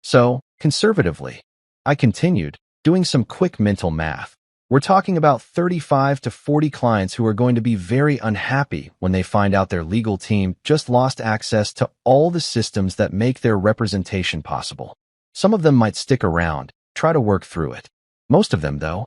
So, conservatively, I continued, doing some quick mental math. We're talking about 35 to 40 clients who are going to be very unhappy when they find out their legal team just lost access to all the systems that make their representation possible. Some of them might stick around, try to work through it. Most of them, though,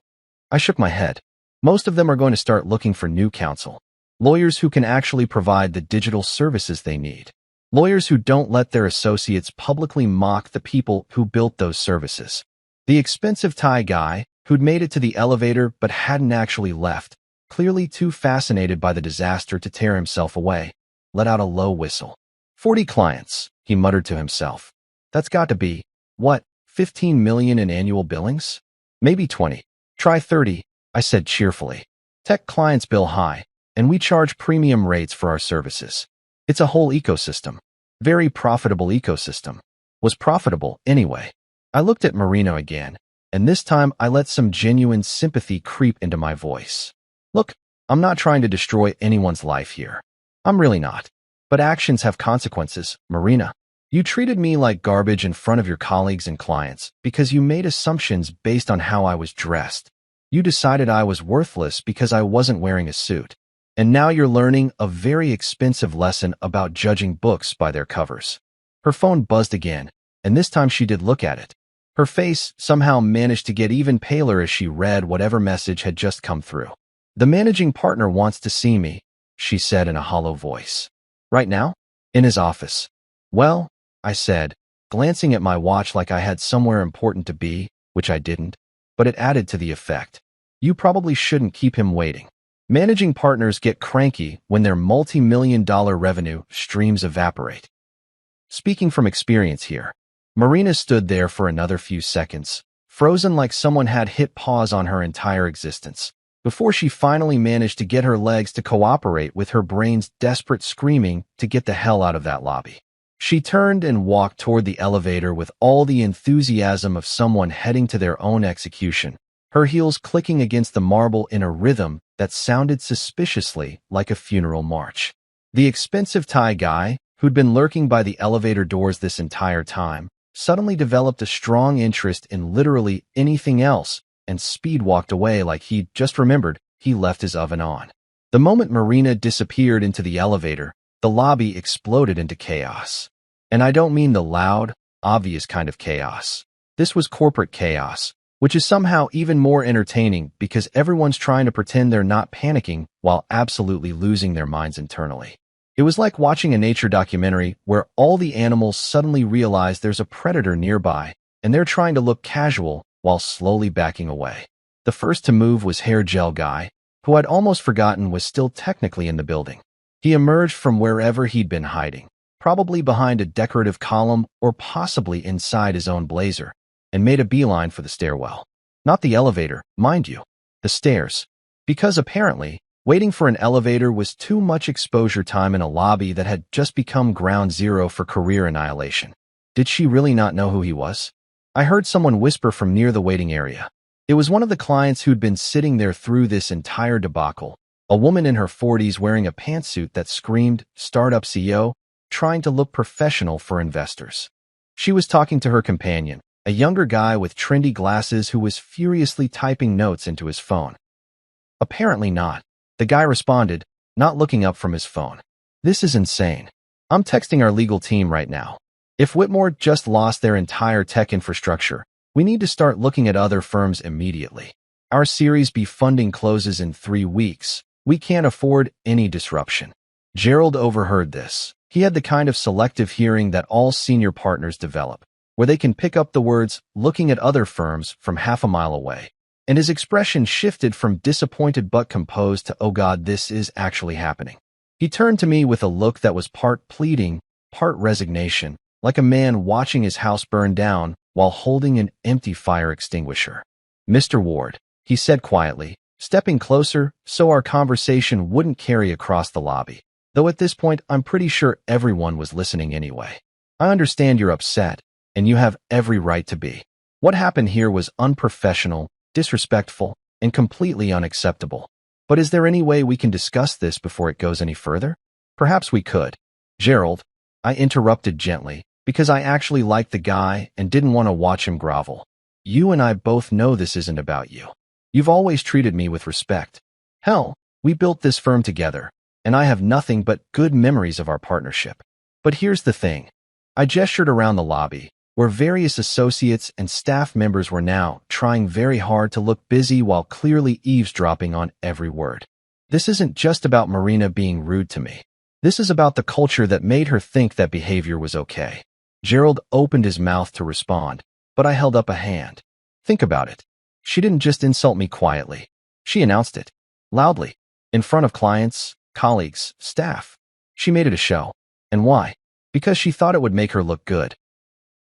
I shook my head. Most of them are going to start looking for new counsel. Lawyers who can actually provide the digital services they need. Lawyers who don't let their associates publicly mock the people who built those services. The expensive Thai guy, who'd made it to the elevator but hadn't actually left, clearly too fascinated by the disaster to tear himself away, let out a low whistle. 40 clients, he muttered to himself. That's got to be, what, 15 million in annual billings? Maybe 20. Try 30, I said cheerfully. Tech clients bill high, and we charge premium rates for our services. It's a whole ecosystem. Very profitable ecosystem. Was profitable, anyway. I looked at Marino again, and this time I let some genuine sympathy creep into my voice. Look, I'm not trying to destroy anyone's life here. I'm really not. But actions have consequences, Marina. You treated me like garbage in front of your colleagues and clients because you made assumptions based on how I was dressed. You decided I was worthless because I wasn't wearing a suit. And now you're learning a very expensive lesson about judging books by their covers. Her phone buzzed again, and this time she did look at it. Her face somehow managed to get even paler as she read whatever message had just come through. The managing partner wants to see me, she said in a hollow voice. Right now? In his office. Well, I said, glancing at my watch like I had somewhere important to be, which I didn't, but it added to the effect. You probably shouldn't keep him waiting. Managing partners get cranky when their multi-million-dollar revenue streams evaporate. Speaking from experience here, Marina stood there for another few seconds, frozen like someone had hit pause on her entire existence, before she finally managed to get her legs to cooperate with her brain's desperate screaming to get the hell out of that lobby. She turned and walked toward the elevator with all the enthusiasm of someone heading to their own execution, her heels clicking against the marble in a rhythm that sounded suspiciously like a funeral march. The expensive Thai guy, who'd been lurking by the elevator doors this entire time, suddenly developed a strong interest in literally anything else and speed walked away like he'd just remembered he left his oven on. The moment Marina disappeared into the elevator, the lobby exploded into chaos. And I don't mean the loud, obvious kind of chaos. This was corporate chaos, which is somehow even more entertaining because everyone's trying to pretend they're not panicking while absolutely losing their minds internally. It was like watching a nature documentary where all the animals suddenly realize there's a predator nearby, and they're trying to look casual while slowly backing away. The first to move was Hair Gel Guy, who I'd almost forgotten was still technically in the building. He emerged from wherever he'd been hiding, probably behind a decorative column or possibly inside his own blazer, and made a beeline for the stairwell. Not the elevator, mind you, the stairs. Because apparently, waiting for an elevator was too much exposure time in a lobby that had just become ground zero for career annihilation. Did she really not know who he was? I heard someone whisper from near the waiting area. It was one of the clients who'd been sitting there through this entire debacle, a woman in her 40s wearing a pantsuit that screamed, "Startup CEO," trying to look professional for investors. She was talking to her companion, a younger guy with trendy glasses who was furiously typing notes into his phone. Apparently not. The guy responded, not looking up from his phone. This is insane. I'm texting our legal team right now. If Whitmore just lost their entire tech infrastructure, we need to start looking at other firms immediately. Our Series B funding closes in 3 weeks. We can't afford any disruption. Gerald overheard this. He had the kind of selective hearing that all senior partners develop, where they can pick up the words "looking at other firms" from half a mile away. And his expression shifted from disappointed but composed to, "Oh God, this is actually happening." He turned to me with a look that was part pleading, part resignation, like a man watching his house burn down while holding an empty fire extinguisher. "Mr. Ward," he said quietly, stepping closer so our conversation wouldn't carry across the lobby, though at this point I'm pretty sure everyone was listening anyway. "I understand you're upset, and you have every right to be. What happened here was unprofessional, disrespectful, and completely unacceptable. But is there any way we can discuss this before it goes any further?" "Perhaps we could." "Gerald," I interrupted gently, because I actually liked the guy and didn't want to watch him grovel. "You and I both know this isn't about you. You've always treated me with respect. Hell, we built this firm together, and I have nothing but good memories of our partnership. But here's the thing." I gestured around the lobby, where various associates and staff members were now trying very hard to look busy while clearly eavesdropping on every word. "This isn't just about Marina being rude to me. This is about the culture that made her think that behavior was okay." Gerald opened his mouth to respond, but I held up a hand. "Think about it. She didn't just insult me quietly. She announced it. Loudly. In front of clients, colleagues, staff. She made it a show. And why? Because she thought it would make her look good.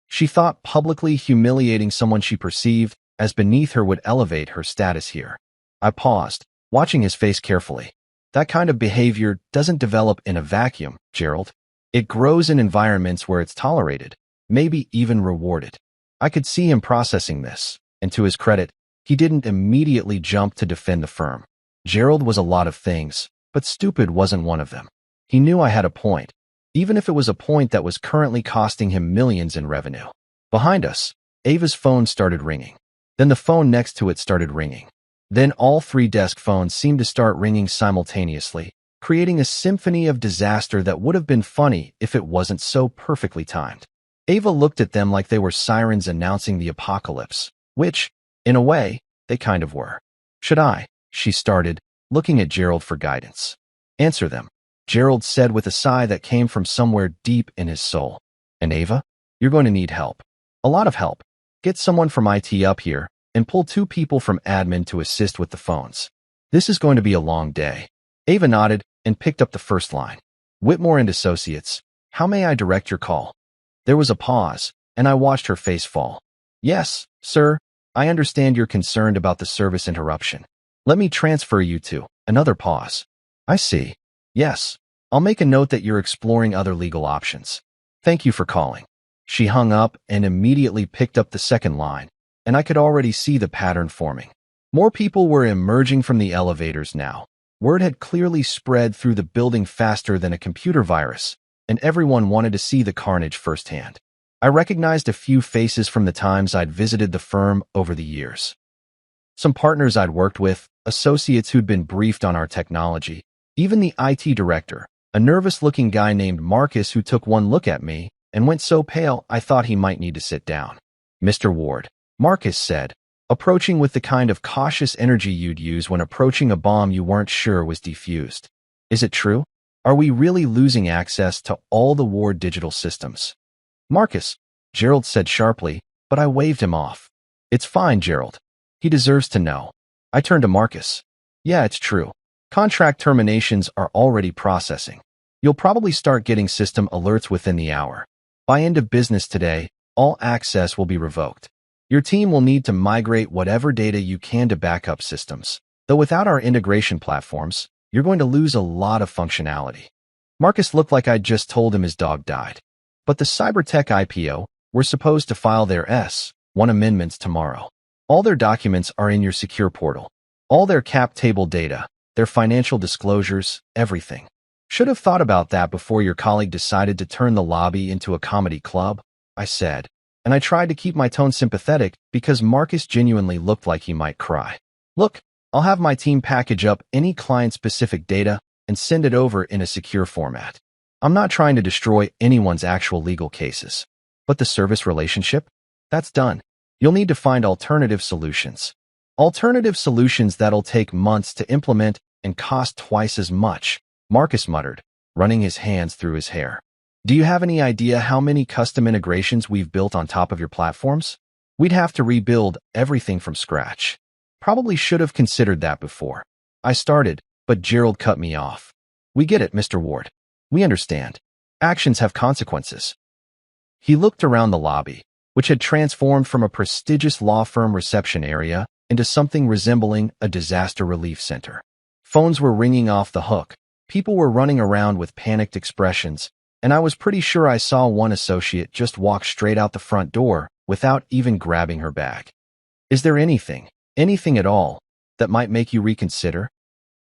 She thought publicly humiliating someone she perceived as beneath her would elevate her status here." I paused, watching his face carefully. "That kind of behavior doesn't develop in a vacuum, Gerald. It grows in environments where it's tolerated, maybe even rewarded." I could see him processing this, and to his credit, he didn't immediately jump to defend the firm. Gerald was a lot of things, but stupid wasn't one of them. He knew I had a point, even if it was a point that was currently costing him millions in revenue. Behind us, Ava's phone started ringing. Then the phone next to it started ringing. Then all 3 desk phones seemed to start ringing simultaneously, creating a symphony of disaster that would have been funny if it wasn't so perfectly timed. Ava looked at them like they were sirens announcing the apocalypse, which, in a way, they kind of were. "Should I?" she started, looking at Gerald for guidance. "Answer them," Gerald said with a sigh that came from somewhere deep in his soul. "And Ava, you're going to need help. A lot of help. Get someone from IT up here and pull 2 people from admin to assist with the phones. This is going to be a long day." Ava nodded and picked up the first line. "Whitmore and Associates, how may I direct your call?" There was a pause, and I watched her face fall. "Yes, sir, I understand you're concerned about the service interruption. Let me transfer you to." Another pause. "I see. Yes, I'll make a note that you're exploring other legal options. Thank you for calling." She hung up and immediately picked up the second line, and I could already see the pattern forming. More people were emerging from the elevators now. Word had clearly spread through the building faster than a computer virus, and everyone wanted to see the carnage firsthand. I recognized a few faces from the times I'd visited the firm over the years. Some partners I'd worked with, associates who'd been briefed on our technology, even the IT director, a nervous-looking guy named Marcus who took one look at me and went so pale I thought he might need to sit down. "Mr. Ward," Marcus said, approaching with the kind of cautious energy you'd use when approaching a bomb you weren't sure was defused. "Is it true?" Are we really losing access to all the war digital systems? Marcus, Gerald said sharply, but I waved him off. It's fine, Gerald. He deserves to know. I turned to Marcus. Yeah, it's true. Contract terminations are already processing. You'll probably start getting system alerts within the hour. By end of business today, all access will be revoked. Your team will need to migrate whatever data you can to backup systems. Though without our integration platforms, you're going to lose a lot of functionality. Marcus looked like I'd just told him his dog died. But the Cybertech IPO were supposed to file their S-1 amendments tomorrow. All their documents are in your secure portal. All their cap table data, their financial disclosures, everything. Should have thought about that before your colleague decided to turn the lobby into a comedy club, I said. And I tried to keep my tone sympathetic because Marcus genuinely looked like he might cry. Look, I'll have my team package up any client-specific data and send it over in a secure format. I'm not trying to destroy anyone's actual legal cases. But the service relationship? That's done. You'll need to find alternative solutions. Alternative solutions that'll take months to implement and cost twice as much, Marcus muttered, running his hands through his hair. Do you have any idea how many custom integrations we've built on top of your platforms? We'd have to rebuild everything from scratch. Probably should have considered that before. I started, but Gerald cut me off. We get it, Mr. Ward. We understand. Actions have consequences. He looked around the lobby, which had transformed from a prestigious law firm reception area into something resembling a disaster relief center. Phones were ringing off the hook. People were running around with panicked expressions, and I was pretty sure I saw one associate just walk straight out the front door without even grabbing her bag. Is there anything at all, that might make you reconsider?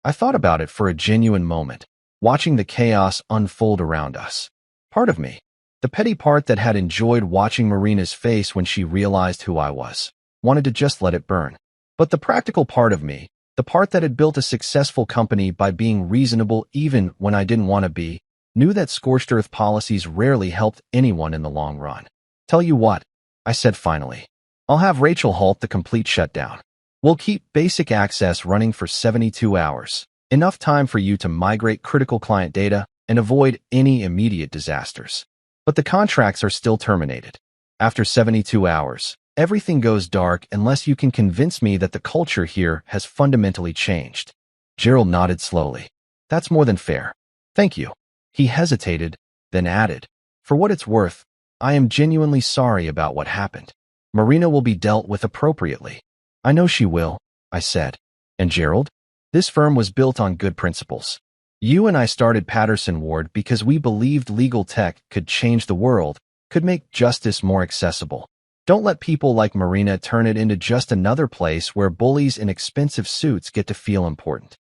I thought about it for a genuine moment, watching the chaos unfold around us. Part of me, the petty part that had enjoyed watching Marina's face when she realized who I was, wanted to just let it burn. But the practical part of me, the part that had built a successful company by being reasonable even when I didn't want to be, knew that scorched earth policies rarely helped anyone in the long run. Tell you what, I said finally. I'll have Rachel halt the complete shutdown. We'll keep basic access running for 72 hours, enough time for you to migrate critical client data and avoid any immediate disasters. But the contracts are still terminated. After 72 hours, everything goes dark unless you can convince me that the culture here has fundamentally changed. Gerald nodded slowly. That's more than fair. Thank you. He hesitated, then added, for what it's worth, I am genuinely sorry about what happened. Marina will be dealt with appropriately. I know she will, I said. And Gerald? This firm was built on good principles. You and I started Patterson Ward because we believed legal tech could change the world, could make justice more accessible. Don't let people like Marina turn it into just another place where bullies in expensive suits get to feel important.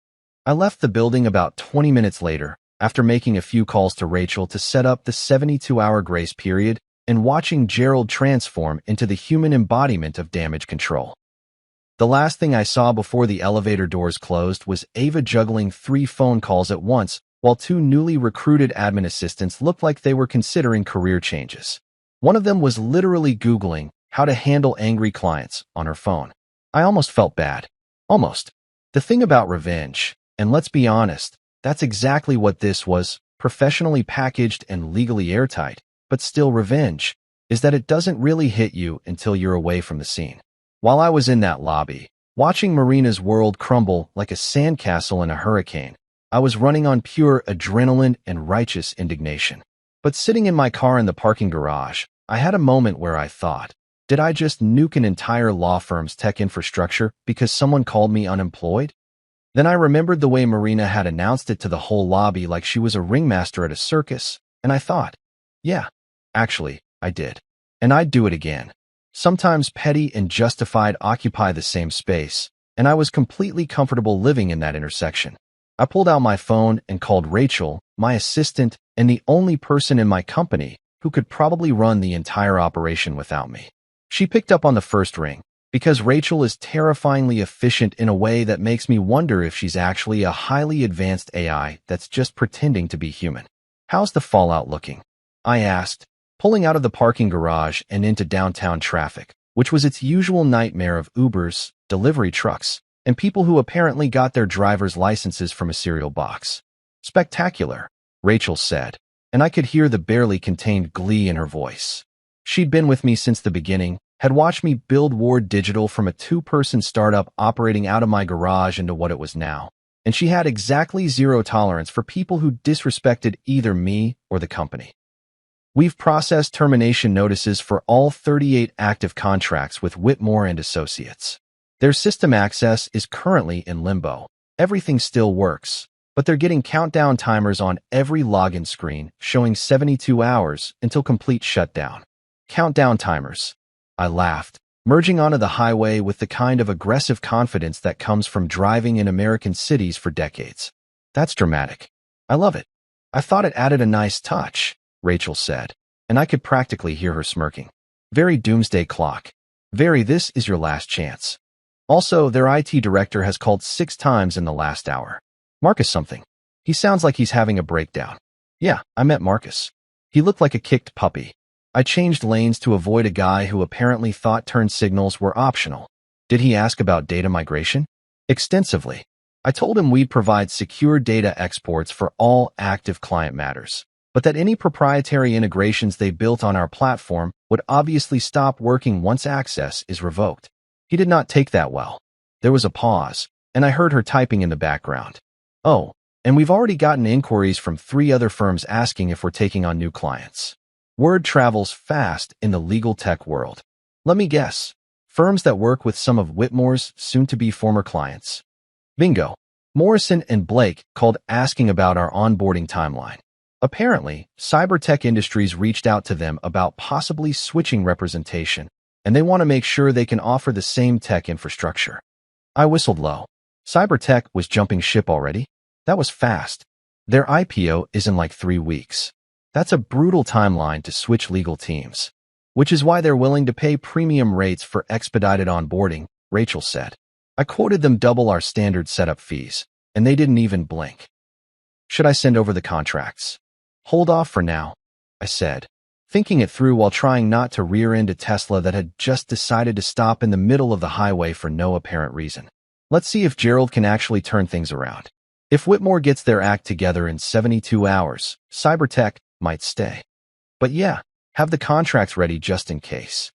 I left the building about 20 minutes later, after making a few calls to Rachel to set up the 72-hour grace period and watching Gerald transform into the human embodiment of damage control. The last thing I saw before the elevator doors closed was Ava juggling 3 phone calls at once while 2 newly recruited admin assistants looked like they were considering career changes. One of them was literally Googling how to handle angry clients on her phone. I almost felt bad. Almost. The thing about revenge, and let's be honest, that's exactly what this was, professionally packaged and legally airtight, but still revenge, is that it doesn't really hit you until you're away from the scene. While I was in that lobby, watching Marina's world crumble like a sandcastle in a hurricane, I was running on pure adrenaline and righteous indignation. But sitting in my car in the parking garage, I had a moment where I thought, did I just nuke an entire law firm's tech infrastructure because someone called me unemployed? Then I remembered the way Marina had announced it to the whole lobby like she was a ringmaster at a circus, and I thought, yeah, actually, I did. And I'd do it again. Sometimes petty and justified occupy the same space, and I was completely comfortable living in that intersection. I pulled out my phone and called Rachel, my assistant, and the only person in my company who could probably run the entire operation without me. She picked up on the first ring, because Rachel is terrifyingly efficient in a way that makes me wonder if she's actually a highly advanced AI that's just pretending to be human. How's the fallout looking? I asked, pulling out of the parking garage and into downtown traffic, which was its usual nightmare of Ubers, delivery trucks, and people who apparently got their driver's licenses from a cereal box. Spectacular. Rachel said, and I could hear the barely contained glee in her voice. She'd been with me since the beginning, had watched me build Ward Digital from a two-person startup operating out of my garage into what it was now. And she had exactly zero tolerance for people who disrespected either me or the company. We've processed termination notices for all 38 active contracts with Whitmore and Associates. Their system access is currently in limbo. Everything still works, but they're getting countdown timers on every login screen showing 72 hours until complete shutdown. Countdown timers. I laughed, merging onto the highway with the kind of aggressive confidence that comes from driving in American cities for decades. That's dramatic. I love it. I thought it added a nice touch, Rachel said, and I could practically hear her smirking. Very doomsday clock. Very this is your last chance. Also, their IT director has called 6 times in the last hour. Marcus something. He sounds like he's having a breakdown. Yeah, I met Marcus. He looked like a kicked puppy. I changed lanes to avoid a guy who apparently thought turn signals were optional. Did he ask about data migration? Extensively. I told him we'd provide secure data exports for all active client matters, but that any proprietary integrations they built on our platform would obviously stop working once access is revoked. He did not take that well. There was a pause, and I heard her typing in the background. Oh, and we've already gotten inquiries from 3 other firms asking if we're taking on new clients. Word travels fast in the legal tech world. Let me guess. Firms that work with some of Whitmore's soon-to-be former clients. Bingo. Morrison and Blake called asking about our onboarding timeline. Apparently, Cybertech Industries reached out to them about possibly switching representation, and they want to make sure they can offer the same tech infrastructure. I whistled low. Cybertech was jumping ship already? That was fast. Their IPO is in like 3 weeks. That's a brutal timeline to switch legal teams, which is why they're willing to pay premium rates for expedited onboarding, Rachel said. I quoted them double our standard setup fees, and they didn't even blink. Should I send over the contracts? Hold off for now, I said, thinking it through while trying not to rear end a Tesla that had just decided to stop in the middle of the highway for no apparent reason. Let's see if Gerald can actually turn things around. If Whitmore gets their act together in 72 hours, Cybertech might stay. But yeah, have the contracts ready just in case.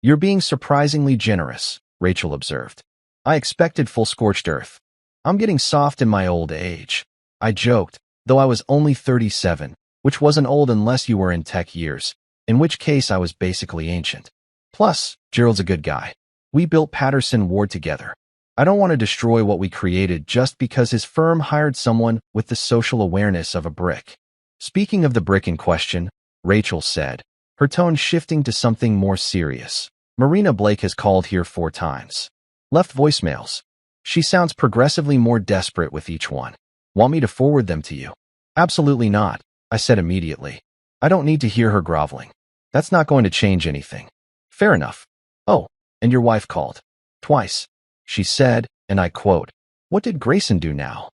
You're being surprisingly generous, Rachel observed. I expected full scorched earth. I'm getting soft in my old age. I joked, though I was only 37, which wasn't old unless you were in tech years, in which case I was basically ancient. Plus, Gerald's a good guy. We built Patterson Ward together. I don't want to destroy what we created just because his firm hired someone with the social awareness of a brick. Speaking of the brick in question, Rachel said, her tone shifting to something more serious. Marina Blake has called here 4 times. Left voicemails. She sounds progressively more desperate with each one. Want me to forward them to you? Absolutely not, I said immediately. I don't need to hear her groveling. That's not going to change anything. Fair enough. Oh, and your wife called. Twice. She said, and I quote, "What did Grayson do now?"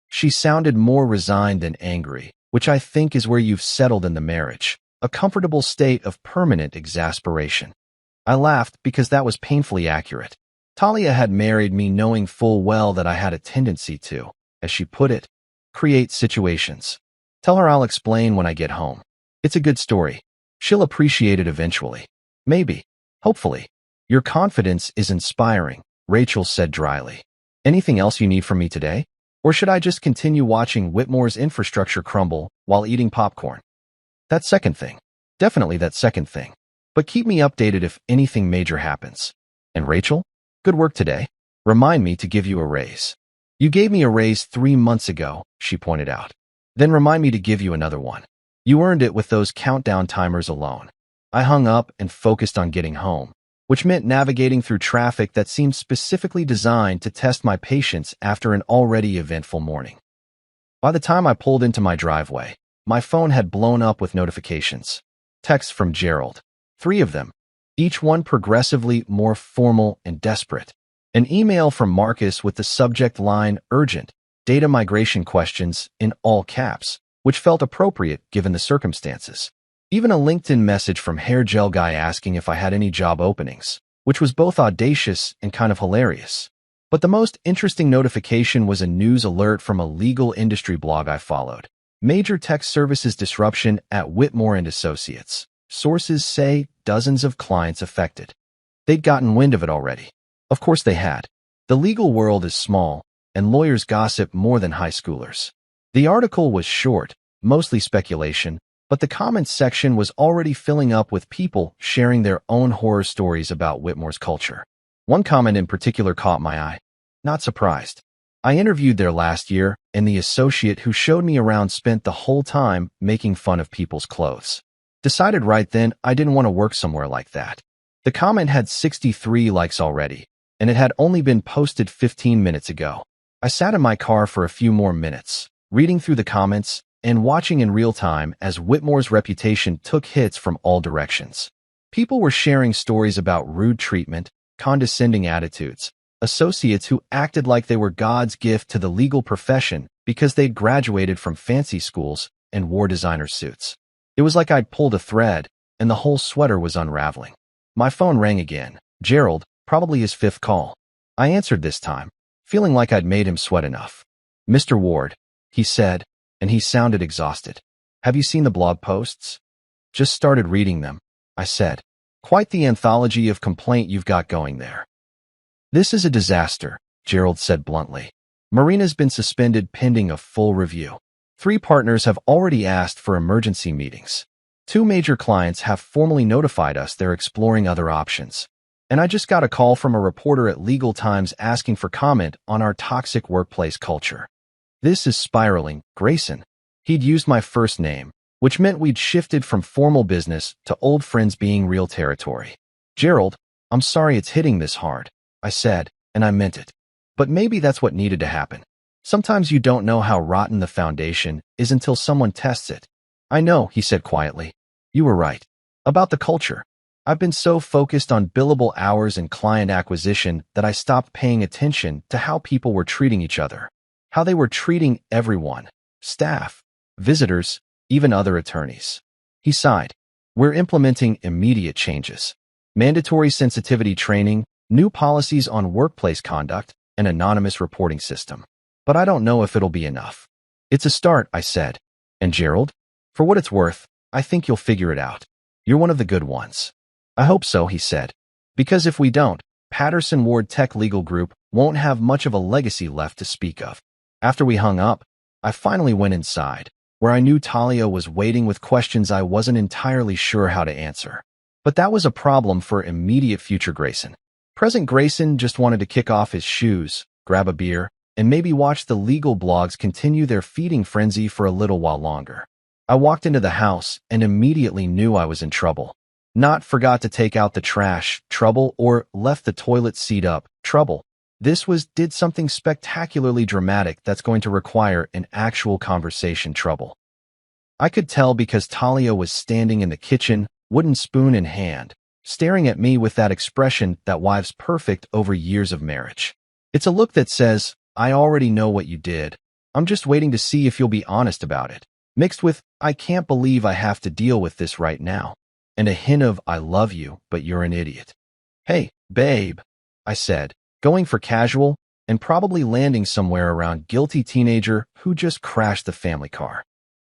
She sounded more resigned than angry, which I think is where you've settled in the marriage, a comfortable state of permanent exasperation. I laughed because that was painfully accurate. Talia had married me knowing full well that I had a tendency to, as she put it, create situations. Tell her I'll explain when I get home. It's a good story. She'll appreciate it eventually. Maybe. Hopefully. Your confidence is inspiring, Rachel said dryly. Anything else you need from me today? Or should I just continue watching Whitmore's infrastructure crumble while eating popcorn? That second thing. Definitely that second thing. But keep me updated if anything major happens. And Rachel? Good work today. Remind me to give you a raise. You gave me a raise 3 months ago, she pointed out. Then remind me to give you another one. You earned it with those countdown timers alone. I hung up and focused on getting home, which meant navigating through traffic that seemed specifically designed to test my patience after an already eventful morning. By the time I pulled into my driveway, my phone had blown up with notifications. Texts from Gerald. 3 of them, each one progressively more formal and desperate. An email from Marcus with the subject line urgent, data migration questions in all caps, which felt appropriate given the circumstances. Even a LinkedIn message from Hair Gel Guy asking if I had any job openings, which was both audacious and kind of hilarious. But the most interesting notification was a news alert from a legal industry blog I followed. Major tech services disruption at Whitmore and Associates. Sources say dozens of clients affected. They'd gotten wind of it already. Of course they had. The legal world is small, and lawyers gossip more than high schoolers. The article was short, mostly speculation, but the comments section was already filling up with people sharing their own horror stories about Whitmore's culture. One comment in particular caught my eye. Not surprised. I interviewed there last year, and the associate who showed me around spent the whole time making fun of people's clothes. Decided right then I didn't want to work somewhere like that. The comment had 63 likes already, and it had only been posted 15 minutes ago. I sat in my car for a few more minutes, reading through the comments and watching in real time as Whitmore's reputation took hits from all directions. People were sharing stories about rude treatment, condescending attitudes, associates who acted like they were God's gift to the legal profession because they'd graduated from fancy schools and wore designer suits. It was like I'd pulled a thread, and the whole sweater was unraveling. My phone rang again. Gerald, probably his fifth call. I answered this time, feeling like I'd made him sweat enough. "Mr. Ward," he said, and he sounded exhausted. "Have you seen the blog posts?" "Just started reading them," I said. "Quite the anthology of complaint you've got going there." "This is a disaster," Gerald said bluntly. "Marina's been suspended pending a full review. 3 partners have already asked for emergency meetings. 2 major clients have formally notified us they're exploring other options. And I just got a call from a reporter at Legal Times asking for comment on our toxic workplace culture. This is spiraling, Grayson." He'd used my first name, which meant we'd shifted from formal business to old friends being real territory. "Gerald, I'm sorry it's hitting this hard," I said, and I meant it. But maybe that's what needed to happen. Sometimes you don't know how rotten the foundation is until someone tests it. "I know," he said quietly. "You were right. About the culture. I've been so focused on billable hours and client acquisition that I stopped paying attention to how people were treating each other. How they were treating everyone. Staff, visitors, even other attorneys." He sighed. "We're implementing immediate changes. Mandatory sensitivity training, new policies on workplace conduct, an anonymous reporting system. But I don't know if it'll be enough." "It's a start," I said. "And Gerald? For what it's worth, I think you'll figure it out. You're one of the good ones." "I hope so," he said. "Because if we don't, Patterson Ward Tech Legal Group won't have much of a legacy left to speak of." After we hung up, I finally went inside, where I knew Talia was waiting with questions I wasn't entirely sure how to answer. But that was a problem for immediate future Grayson. Present Grayson just wanted to kick off his shoes, grab a beer, and maybe watch the legal blogs continue their feeding frenzy for a little while longer. I walked into the house and immediately knew I was in trouble. Not forgot to take out the trash, trouble, or left the toilet seat up, trouble. This was did something spectacularly dramatic that's going to require an actual conversation, trouble. I could tell because Talia was standing in the kitchen, wooden spoon in hand, staring at me with that expression that wives perfect over years of marriage. It's a look that says, "I already know what you did. I'm just waiting to see if you'll be honest about it," mixed with, "I can't believe I have to deal with this right now," and a hint of, "I love you, but you're an idiot." "Hey, babe," I said, going for casual and probably landing somewhere around guilty teenager who just crashed the family car.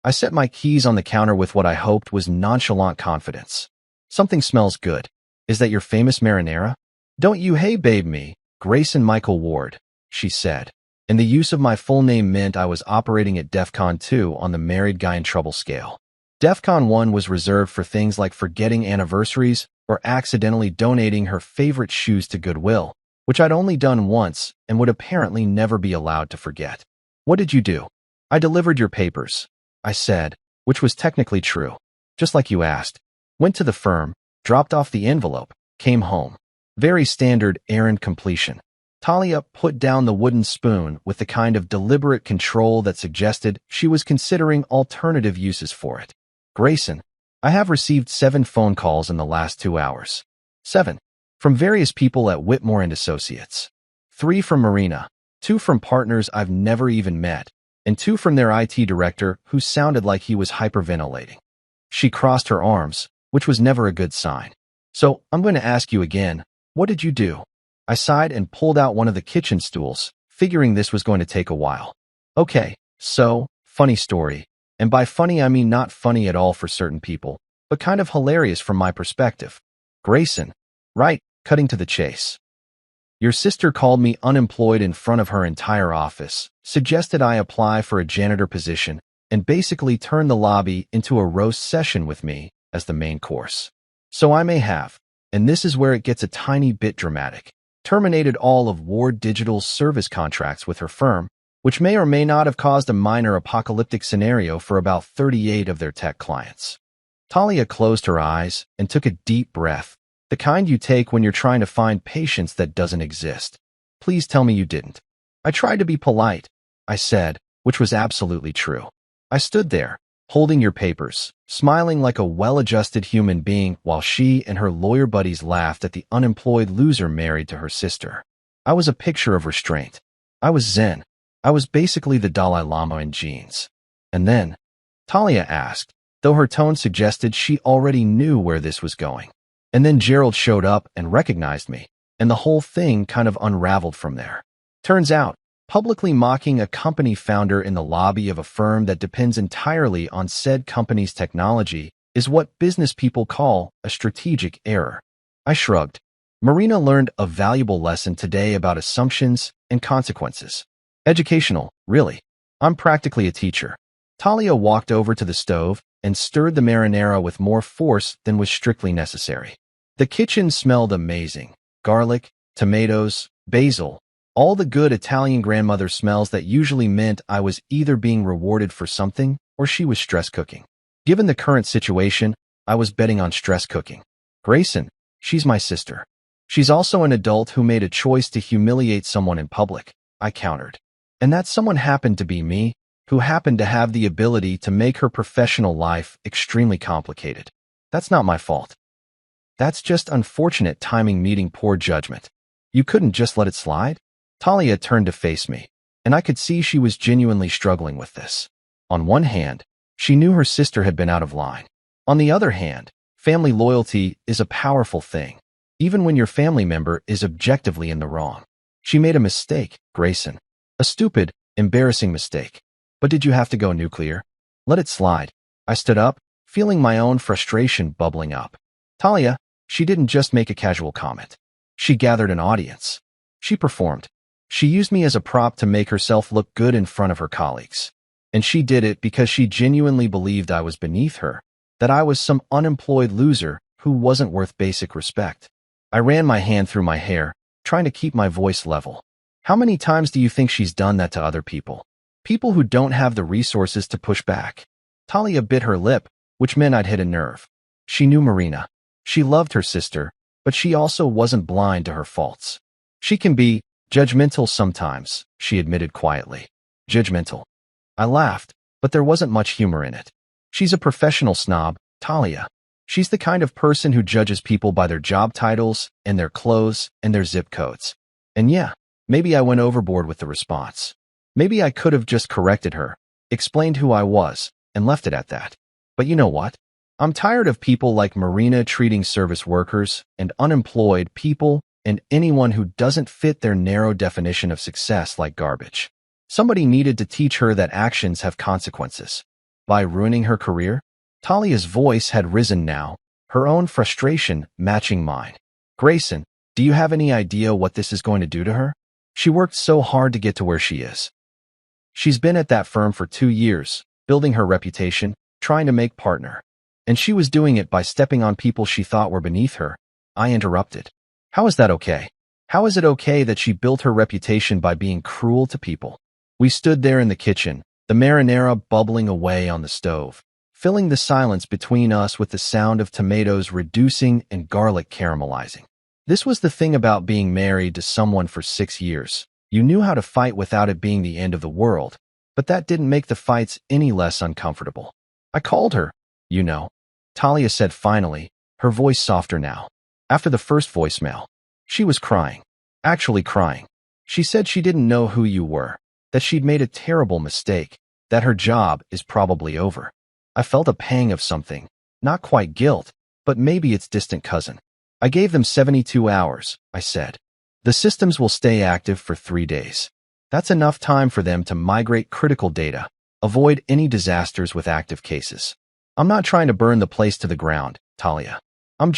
I set my keys on the counter with what I hoped was nonchalant confidence. "Something smells good. Is that your famous marinara?" "Don't you hey babe me, Grayson Michael Ward," she said, and the use of my full name meant I was operating at DEFCON 2 on the married guy in trouble scale. DEFCON 1 was reserved for things like forgetting anniversaries or accidentally donating her favorite shoes to Goodwill, which I'd only done once and would apparently never be allowed to forget. "What did you do?" "I delivered your papers," I said, which was technically true. "Just like you asked. Went to the firm, dropped off the envelope, came home." Very standard errand completion. Talia put down the wooden spoon with the kind of deliberate control that suggested she was considering alternative uses for it. "Grayson, I have received 7 phone calls in the last 2 hours. 7. From various people at Whitmore and Associates. 3 from Marina, 2 from partners I've never even met, and 2 from their IT director who sounded like he was hyperventilating." She crossed her arms, which was never a good sign. "So, I'm going to ask you again, what did you do?" I sighed and pulled out one of the kitchen stools, figuring this was going to take a while. "Okay, so, funny story. And by funny, I mean not funny at all for certain people, but kind of hilarious from my perspective. Grayson. Right, cutting to the chase. Your sister called me unemployed in front of her entire office, suggested I apply for a janitor position, and basically turned the lobby into a roast session with me as the main course. So I may have, and this is where it gets a tiny bit dramatic, terminated all of Ward Digital's service contracts with her firm, which may or may not have caused a minor apocalyptic scenario for about 38 of their tech clients. Talia closed her eyes and took a deep breath, the kind you take when you're trying to find patience that doesn't exist. Please tell me you didn't. I tried to be polite, I said, which was absolutely true. I stood there, holding your papers, smiling like a well-adjusted human being while she and her lawyer buddies laughed at the unemployed loser married to her sister. I was a picture of restraint. I was zen. I was basically the Dalai Lama in jeans. And then, Talia asked, though her tone suggested she already knew where this was going. And then Gerald showed up and recognized me, and the whole thing kind of unraveled from there. Turns out, publicly mocking a company founder in the lobby of a firm that depends entirely on said company's technology is what business people call a strategic error. I shrugged. Marina learned a valuable lesson today about assumptions and consequences. Educational, really. I'm practically a teacher. Talia walked over to the stove and stirred the marinara with more force than was strictly necessary. The kitchen smelled amazing. Garlic, tomatoes, basil, all the good Italian grandmother smells that usually meant I was either being rewarded for something or she was stress cooking. Given the current situation, I was betting on stress cooking. Grayson, she's my sister. She's also an adult who made a choice to humiliate someone in public, I countered. And that someone happened to be me, who happened to have the ability to make her professional life extremely complicated. That's not my fault. That's just unfortunate timing meeting poor judgment. You couldn't just let it slide? Talia turned to face me, and I could see she was genuinely struggling with this. On one hand, she knew her sister had been out of line. On the other hand, family loyalty is a powerful thing, even when your family member is objectively in the wrong. She made a mistake, Grayson. A stupid, embarrassing mistake. But did you have to go nuclear? Let it slide. I stood up, feeling my own frustration bubbling up. Talia, she didn't just make a casual comment. She gathered an audience. She performed. She used me as a prop to make herself look good in front of her colleagues. And she did it because she genuinely believed I was beneath her, that I was some unemployed loser who wasn't worth basic respect. I ran my hand through my hair, trying to keep my voice level. How many times do you think she's done that to other people? People who don't have the resources to push back. Talia bit her lip, which meant I'd hit a nerve. She knew Marina. She loved her sister, but she also wasn't blind to her faults. She can be judgmental sometimes, she admitted quietly. Judgmental. I laughed, but there wasn't much humor in it. She's a professional snob, Talia. She's the kind of person who judges people by their job titles and their clothes and their zip codes. And yeah, maybe I went overboard with the response. Maybe I could have just corrected her, explained who I was, and left it at that. But you know what? I'm tired of people like Marina treating service workers and unemployed people and anyone who doesn't fit their narrow definition of success like garbage. Somebody needed to teach her that actions have consequences. By ruining her career? Talia's voice had risen now, her own frustration matching mine. Grayson, do you have any idea what this is going to do to her? She worked so hard to get to where she is. She's been at that firm for 2 years, building her reputation, trying to make partner. And she was doing it by stepping on people she thought were beneath her. I interrupted. How is that okay? How is it okay that she built her reputation by being cruel to people? We stood there in the kitchen, the marinara bubbling away on the stove, filling the silence between us with the sound of tomatoes reducing and garlic caramelizing. This was the thing about being married to someone for 6 years. You knew how to fight without it being the end of the world, but that didn't make the fights any less uncomfortable. I called her, you know, Talia said finally, her voice softer now. After the first voicemail, she was crying, actually crying. She said she didn't know who you were, that she'd made a terrible mistake, that her job is probably over. I felt a pang of something, not quite guilt, but maybe its distant cousin. I gave them 72 hours, I said. The systems will stay active for 3 days. That's enough time for them to migrate critical data. Avoid any disasters with active cases. I'm not trying to burn the place to the ground, Talia. I'm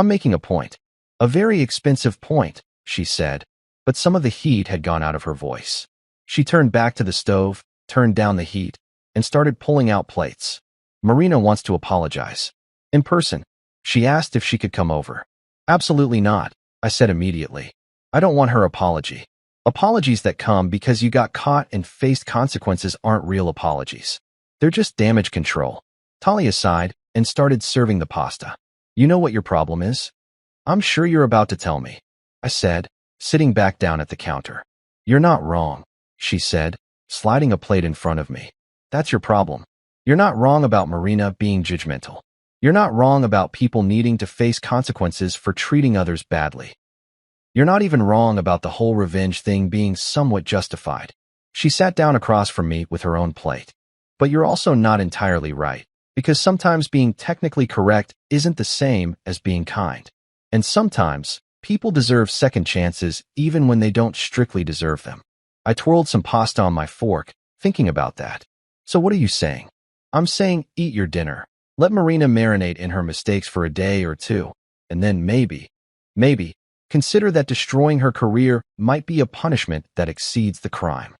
making a point. A very expensive point, she said, but some of the heat had gone out of her voice. She turned back to the stove, turned down the heat, and started pulling out plates. Marina wants to apologize. In person. She asked if she could come over. Absolutely not, I said immediately. I don't want her apology. Apologies that come because you got caught and faced consequences aren't real apologies. They're just damage control. Talia sighed and started serving the pasta. You know what your problem is? I'm sure you're about to tell me, I said, sitting back down at the counter. You're not wrong, she said, sliding a plate in front of me. That's your problem. You're not wrong about Marina being judgmental. You're not wrong about people needing to face consequences for treating others badly. You're not even wrong about the whole revenge thing being somewhat justified. She sat down across from me with her own plate. But you're also not entirely right, because sometimes being technically correct isn't the same as being kind. And sometimes, people deserve second chances even when they don't strictly deserve them. I twirled some pasta on my fork, thinking about that. So what are you saying? I'm saying eat your dinner. Let Marina marinate in her mistakes for a day or two, and then maybe, consider that destroying her career might be a punishment that exceeds the crime.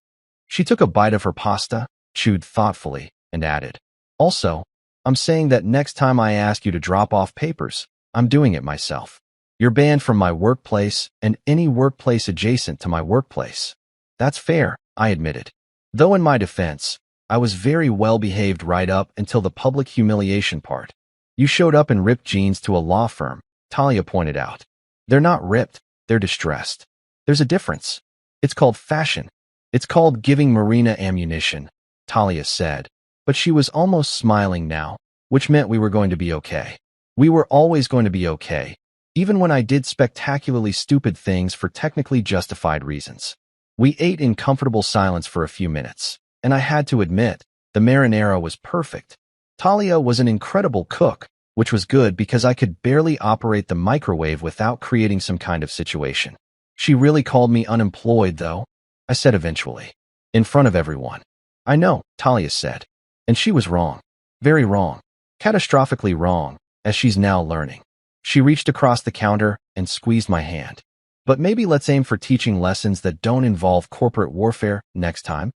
She took a bite of her pasta, chewed thoughtfully, and added, Also, I'm saying that next time I ask you to drop off papers, I'm doing it myself. You're banned from my workplace and any workplace adjacent to my workplace. That's fair, I admitted. Though in my defense, I was very well behaved right up until the public humiliation part. You showed up in ripped jeans to a law firm, Talia pointed out. They're not ripped, they're distressed. There's a difference. It's called fashion. It's called giving Marina ammunition, Talia said, but she was almost smiling now, which meant we were going to be okay. We were always going to be okay, even when I did spectacularly stupid things for technically justified reasons. We ate in comfortable silence for a few minutes, and I had to admit, the marinara was perfect. Talia was an incredible cook, which was good because I could barely operate the microwave without creating some kind of situation. She really called me unemployed, though, I said eventually, in front of everyone. I know, Talia said. And she was wrong. Very wrong. Catastrophically wrong, as she's now learning. She reached across the counter and squeezed my hand. But maybe let's aim for teaching lessons that don't involve corporate warfare next time.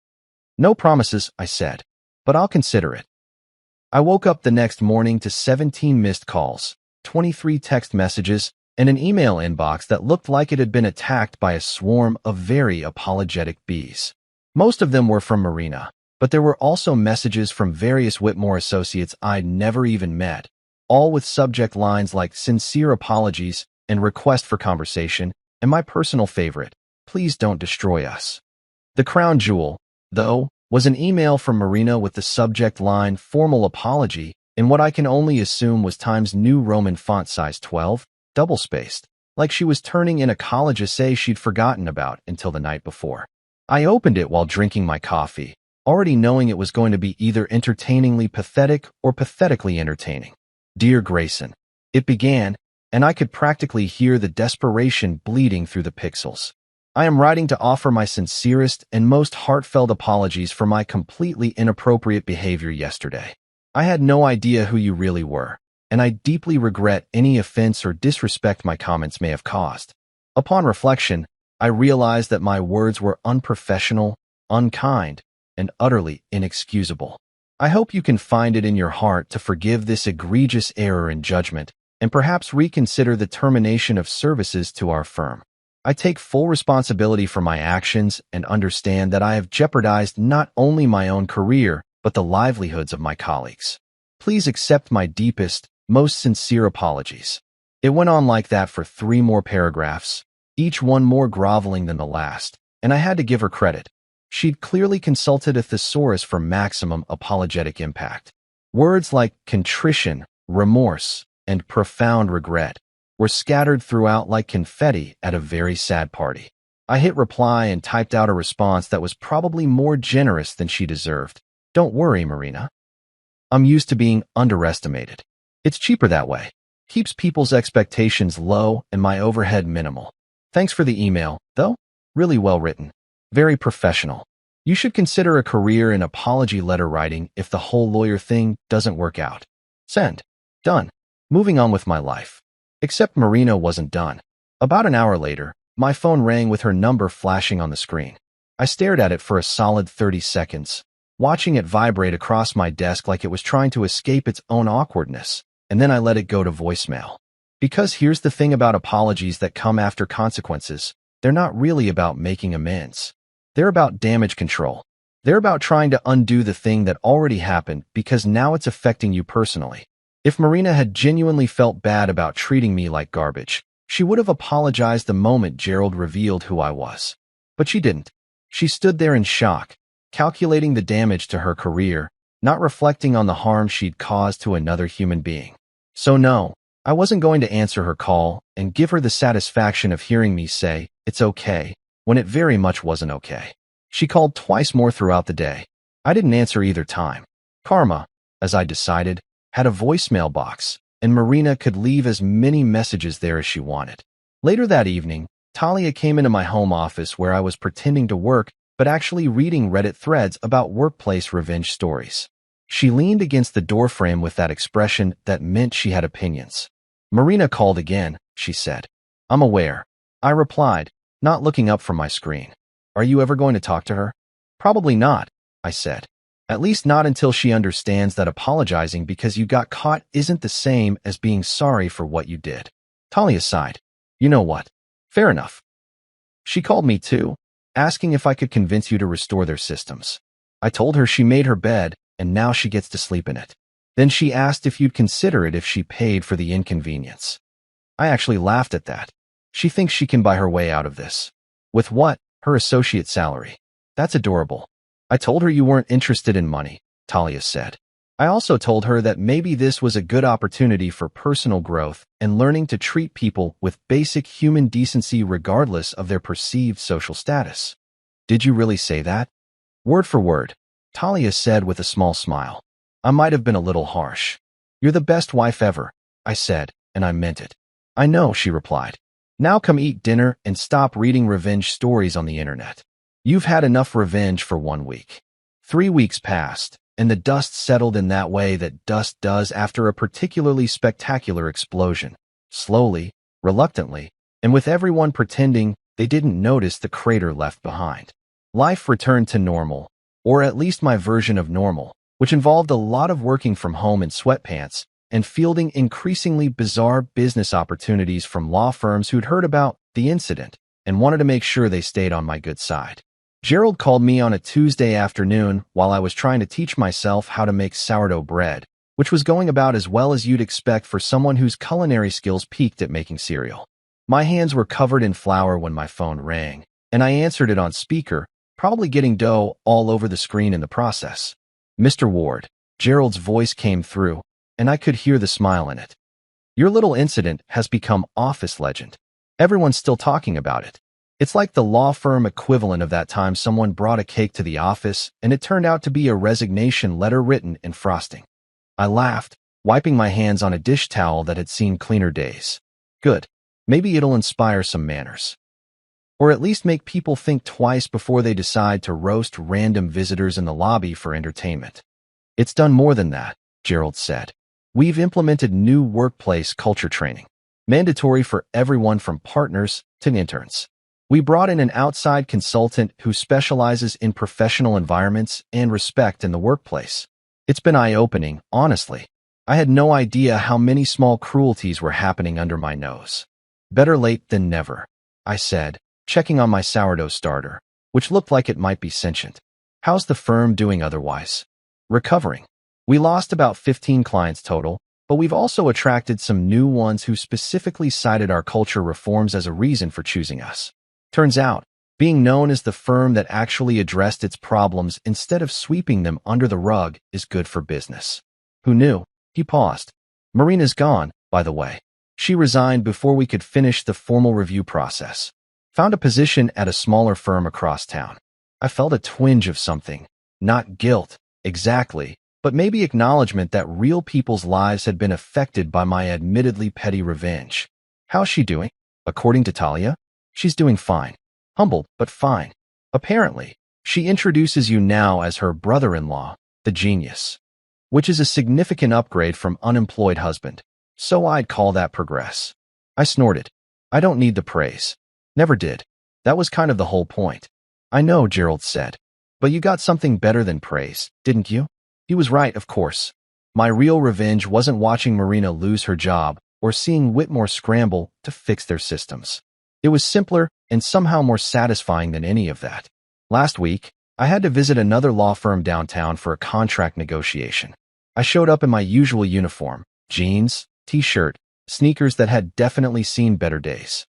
No promises, I said, but I'll consider it. I woke up the next morning to 17 missed calls, 23 text messages, and an email inbox that looked like it had been attacked by a swarm of very apologetic bees. Most of them were from Marina, but there were also messages from various Whitmore associates I'd never even met, all with subject lines like sincere apologies and request for conversation, and my personal favorite, please don't destroy us. The crown jewel, though, was an email from Marina with the subject line formal apology in what I can only assume was Times New Roman font size 12, double-spaced, like she was turning in a college essay she'd forgotten about until the night before. I opened it while drinking my coffee, already knowing it was going to be either entertainingly pathetic or pathetically entertaining. Dear Grayson, it began, and I could practically hear the desperation bleeding through the pixels. I am writing to offer my sincerest and most heartfelt apologies for my completely inappropriate behavior yesterday. I had no idea who you really were, and I deeply regret any offense or disrespect my comments may have caused. Upon reflection, I realized that my words were unprofessional, unkind, and utterly inexcusable. I hope you can find it in your heart to forgive this egregious error in judgment and perhaps reconsider the termination of services to our firm. I take full responsibility for my actions and understand that I have jeopardized not only my own career, but the livelihoods of my colleagues. Please accept my deepest, most sincere apologies. It went on like that for 3 more paragraphs, each one more groveling than the last, and I had to give her credit. She'd clearly consulted a thesaurus for maximum apologetic impact. Words like contrition, remorse, and profound regret were scattered throughout like confetti at a very sad party. I hit reply and typed out a response that was probably more generous than she deserved. Don't worry, Marina. I'm used to being underestimated. It's cheaper that way. Keeps people's expectations low and my overhead minimal. Thanks for the email, though. Really well written. Very professional. You should consider a career in apology letter writing if the whole lawyer thing doesn't work out. Send. Done. Moving on with my life. Except Marina wasn't done. About an hour later, my phone rang with her number flashing on the screen. I stared at it for a solid 30 seconds, watching it vibrate across my desk like it was trying to escape its own awkwardness, and then I let it go to voicemail. Because here's the thing about apologies that come after consequences, they're not really about making amends. They're about damage control. They're about trying to undo the thing that already happened because now it's affecting you personally. If Marina had genuinely felt bad about treating me like garbage, she would have apologized the moment Gerald revealed who I was. But she didn't. She stood there in shock, calculating the damage to her career, not reflecting on the harm she'd caused to another human being. So no, I wasn't going to answer her call and give her the satisfaction of hearing me say, "It's okay," when it very much wasn't okay. She called twice more throughout the day. I didn't answer either time. Karma, as I decided, had a voicemail box, and Marina could leave as many messages there as she wanted. Later that evening, Talia came into my home office where I was pretending to work but actually reading Reddit threads about workplace revenge stories. She leaned against the doorframe with that expression that meant she had opinions. "Marina called again," she said. "I'm aware," I replied, not looking up from my screen. "Are you ever going to talk to her?" "Probably not," I said. "At least not until she understands that apologizing because you got caught isn't the same as being sorry for what you did." Talia sighed. "You know what? Fair enough." She called me too, asking if I could convince you to restore their systems. I told her she made her bed, and now she gets to sleep in it. Then she asked if you'd consider it if she paid for the inconvenience. I actually laughed at that. She thinks she can buy her way out of this. With what? Her associate salary. That's adorable. I told her you weren't interested in money, Talia said. I also told her that maybe this was a good opportunity for personal growth and learning to treat people with basic human decency regardless of their perceived social status. "Did you really say that?" "Word for word," Talia said with a small smile. "I might have been a little harsh." "You're the best wife ever," I said, and I meant it. "I know," she replied. "Now come eat dinner and stop reading revenge stories on the internet. You've had enough revenge for 1 week." 3 weeks passed, and the dust settled in that way that dust does after a particularly spectacular explosion. Slowly, reluctantly, and with everyone pretending they didn't notice the crater left behind. Life returned to normal, or at least my version of normal, which involved a lot of working from home in sweatpants and fielding increasingly bizarre business opportunities from law firms who'd heard about the incident and wanted to make sure they stayed on my good side. Gerald called me on a Tuesday afternoon while I was trying to teach myself how to make sourdough bread, which was going about as well as you'd expect for someone whose culinary skills peaked at making cereal. My hands were covered in flour when my phone rang, and I answered it on speaker, probably getting dough all over the screen in the process. "Mr. Ward," Gerald's voice came through, and I could hear the smile in it. "Your little incident has become office legend. Everyone's still talking about it. It's like the law firm equivalent of that time someone brought a cake to the office and it turned out to be a resignation letter written in frosting." I laughed, wiping my hands on a dish towel that had seen cleaner days. "Good. Maybe it'll inspire some manners. Or at least make people think twice before they decide to roast random visitors in the lobby for entertainment." "It's done more than that," Gerald said. "We've implemented new workplace culture training, mandatory for everyone from partners to interns. We brought in an outside consultant who specializes in professional environments and respect in the workplace. It's been eye-opening, honestly. I had no idea how many small cruelties were happening under my nose." "Better late than never," I said, checking on my sourdough starter, which looked like it might be sentient. "How's the firm doing otherwise?" "Recovering. We lost about 15 clients total, but we've also attracted some new ones who specifically cited our culture reforms as a reason for choosing us. Turns out, being known as the firm that actually addressed its problems instead of sweeping them under the rug is good for business." "Who knew?" He paused. "Marina's gone, by the way. She resigned before we could finish the formal review process. Found a position at a smaller firm across town." I felt a twinge of something. Not guilt, exactly, but maybe acknowledgement that real people's lives had been affected by my admittedly petty revenge. "How's she doing?" "According to Talia, she's doing fine. Humbled, but fine. Apparently, She introduces you now as her brother-in-law, the genius, which is a significant upgrade from unemployed husband. So I'd call that progress. I snorted. I don't need the praise. Never did. That was kind of the whole point. I know, Gerald said. But you got something better than praise, didn't you? He was right, of course. My real revenge wasn't watching Marina lose her job or seeing Whitmore scramble to fix their systems. It was simpler and somehow more satisfying than any of that. Last week, I had to visit another law firm downtown for a contract negotiation. I showed up in my usual uniform, jeans, t-shirt, sneakers that had definitely seen better days.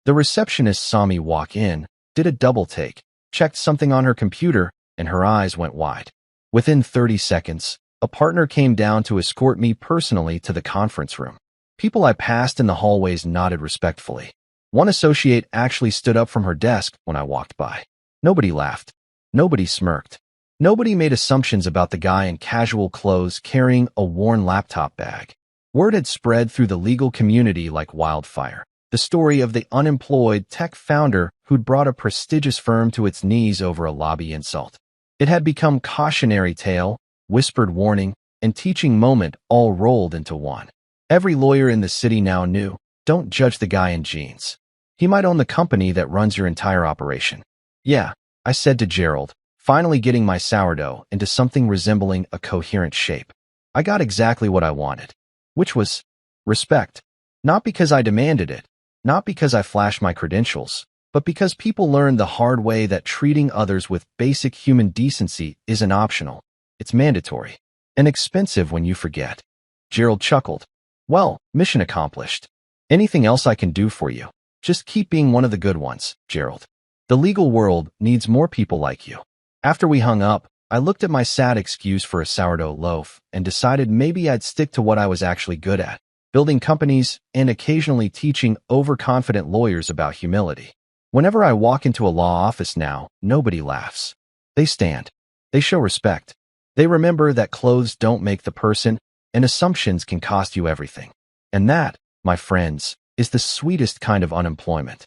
The receptionist saw me walk in, did a double take, checked something on her computer, and her eyes went wide. Within 30 seconds, a partner came down to escort me personally to the conference room. People I passed in the hallways nodded respectfully. One associate actually stood up from her desk when I walked by. Nobody laughed. Nobody smirked. Nobody made assumptions about the guy in casual clothes carrying a worn laptop bag. Word had spread through the legal community like wildfire. The story of the unemployed tech founder who'd brought a prestigious firm to its knees over a lobby insult. It had become cautionary tale, whispered warning, and teaching moment all rolled into one. Every lawyer in the city now knew, don't judge the guy in jeans. He might own the company that runs your entire operation. Yeah, I said to Gerald, finally getting my sourdough into something resembling a coherent shape. I got exactly what I wanted, which was respect. Not because I demanded it, not because I flashed my credentials, but because people learned the hard way that treating others with basic human decency isn't optional. It's mandatory. And expensive when you forget. Gerald chuckled. Well, mission accomplished. Anything else I can do for you? Just keep being one of the good ones, Gerald. The legal world needs more people like you. After we hung up, I looked at my sad excuse for a sourdough loaf and decided maybe I'd stick to what I was actually good at, building companies and occasionally teaching overconfident lawyers about humility. Whenever I walk into a law office now, nobody laughs. They stand. They show respect. They remember that clothes don't make the person, and assumptions can cost you everything. And that, my friends, is the sweetest kind of unemployment.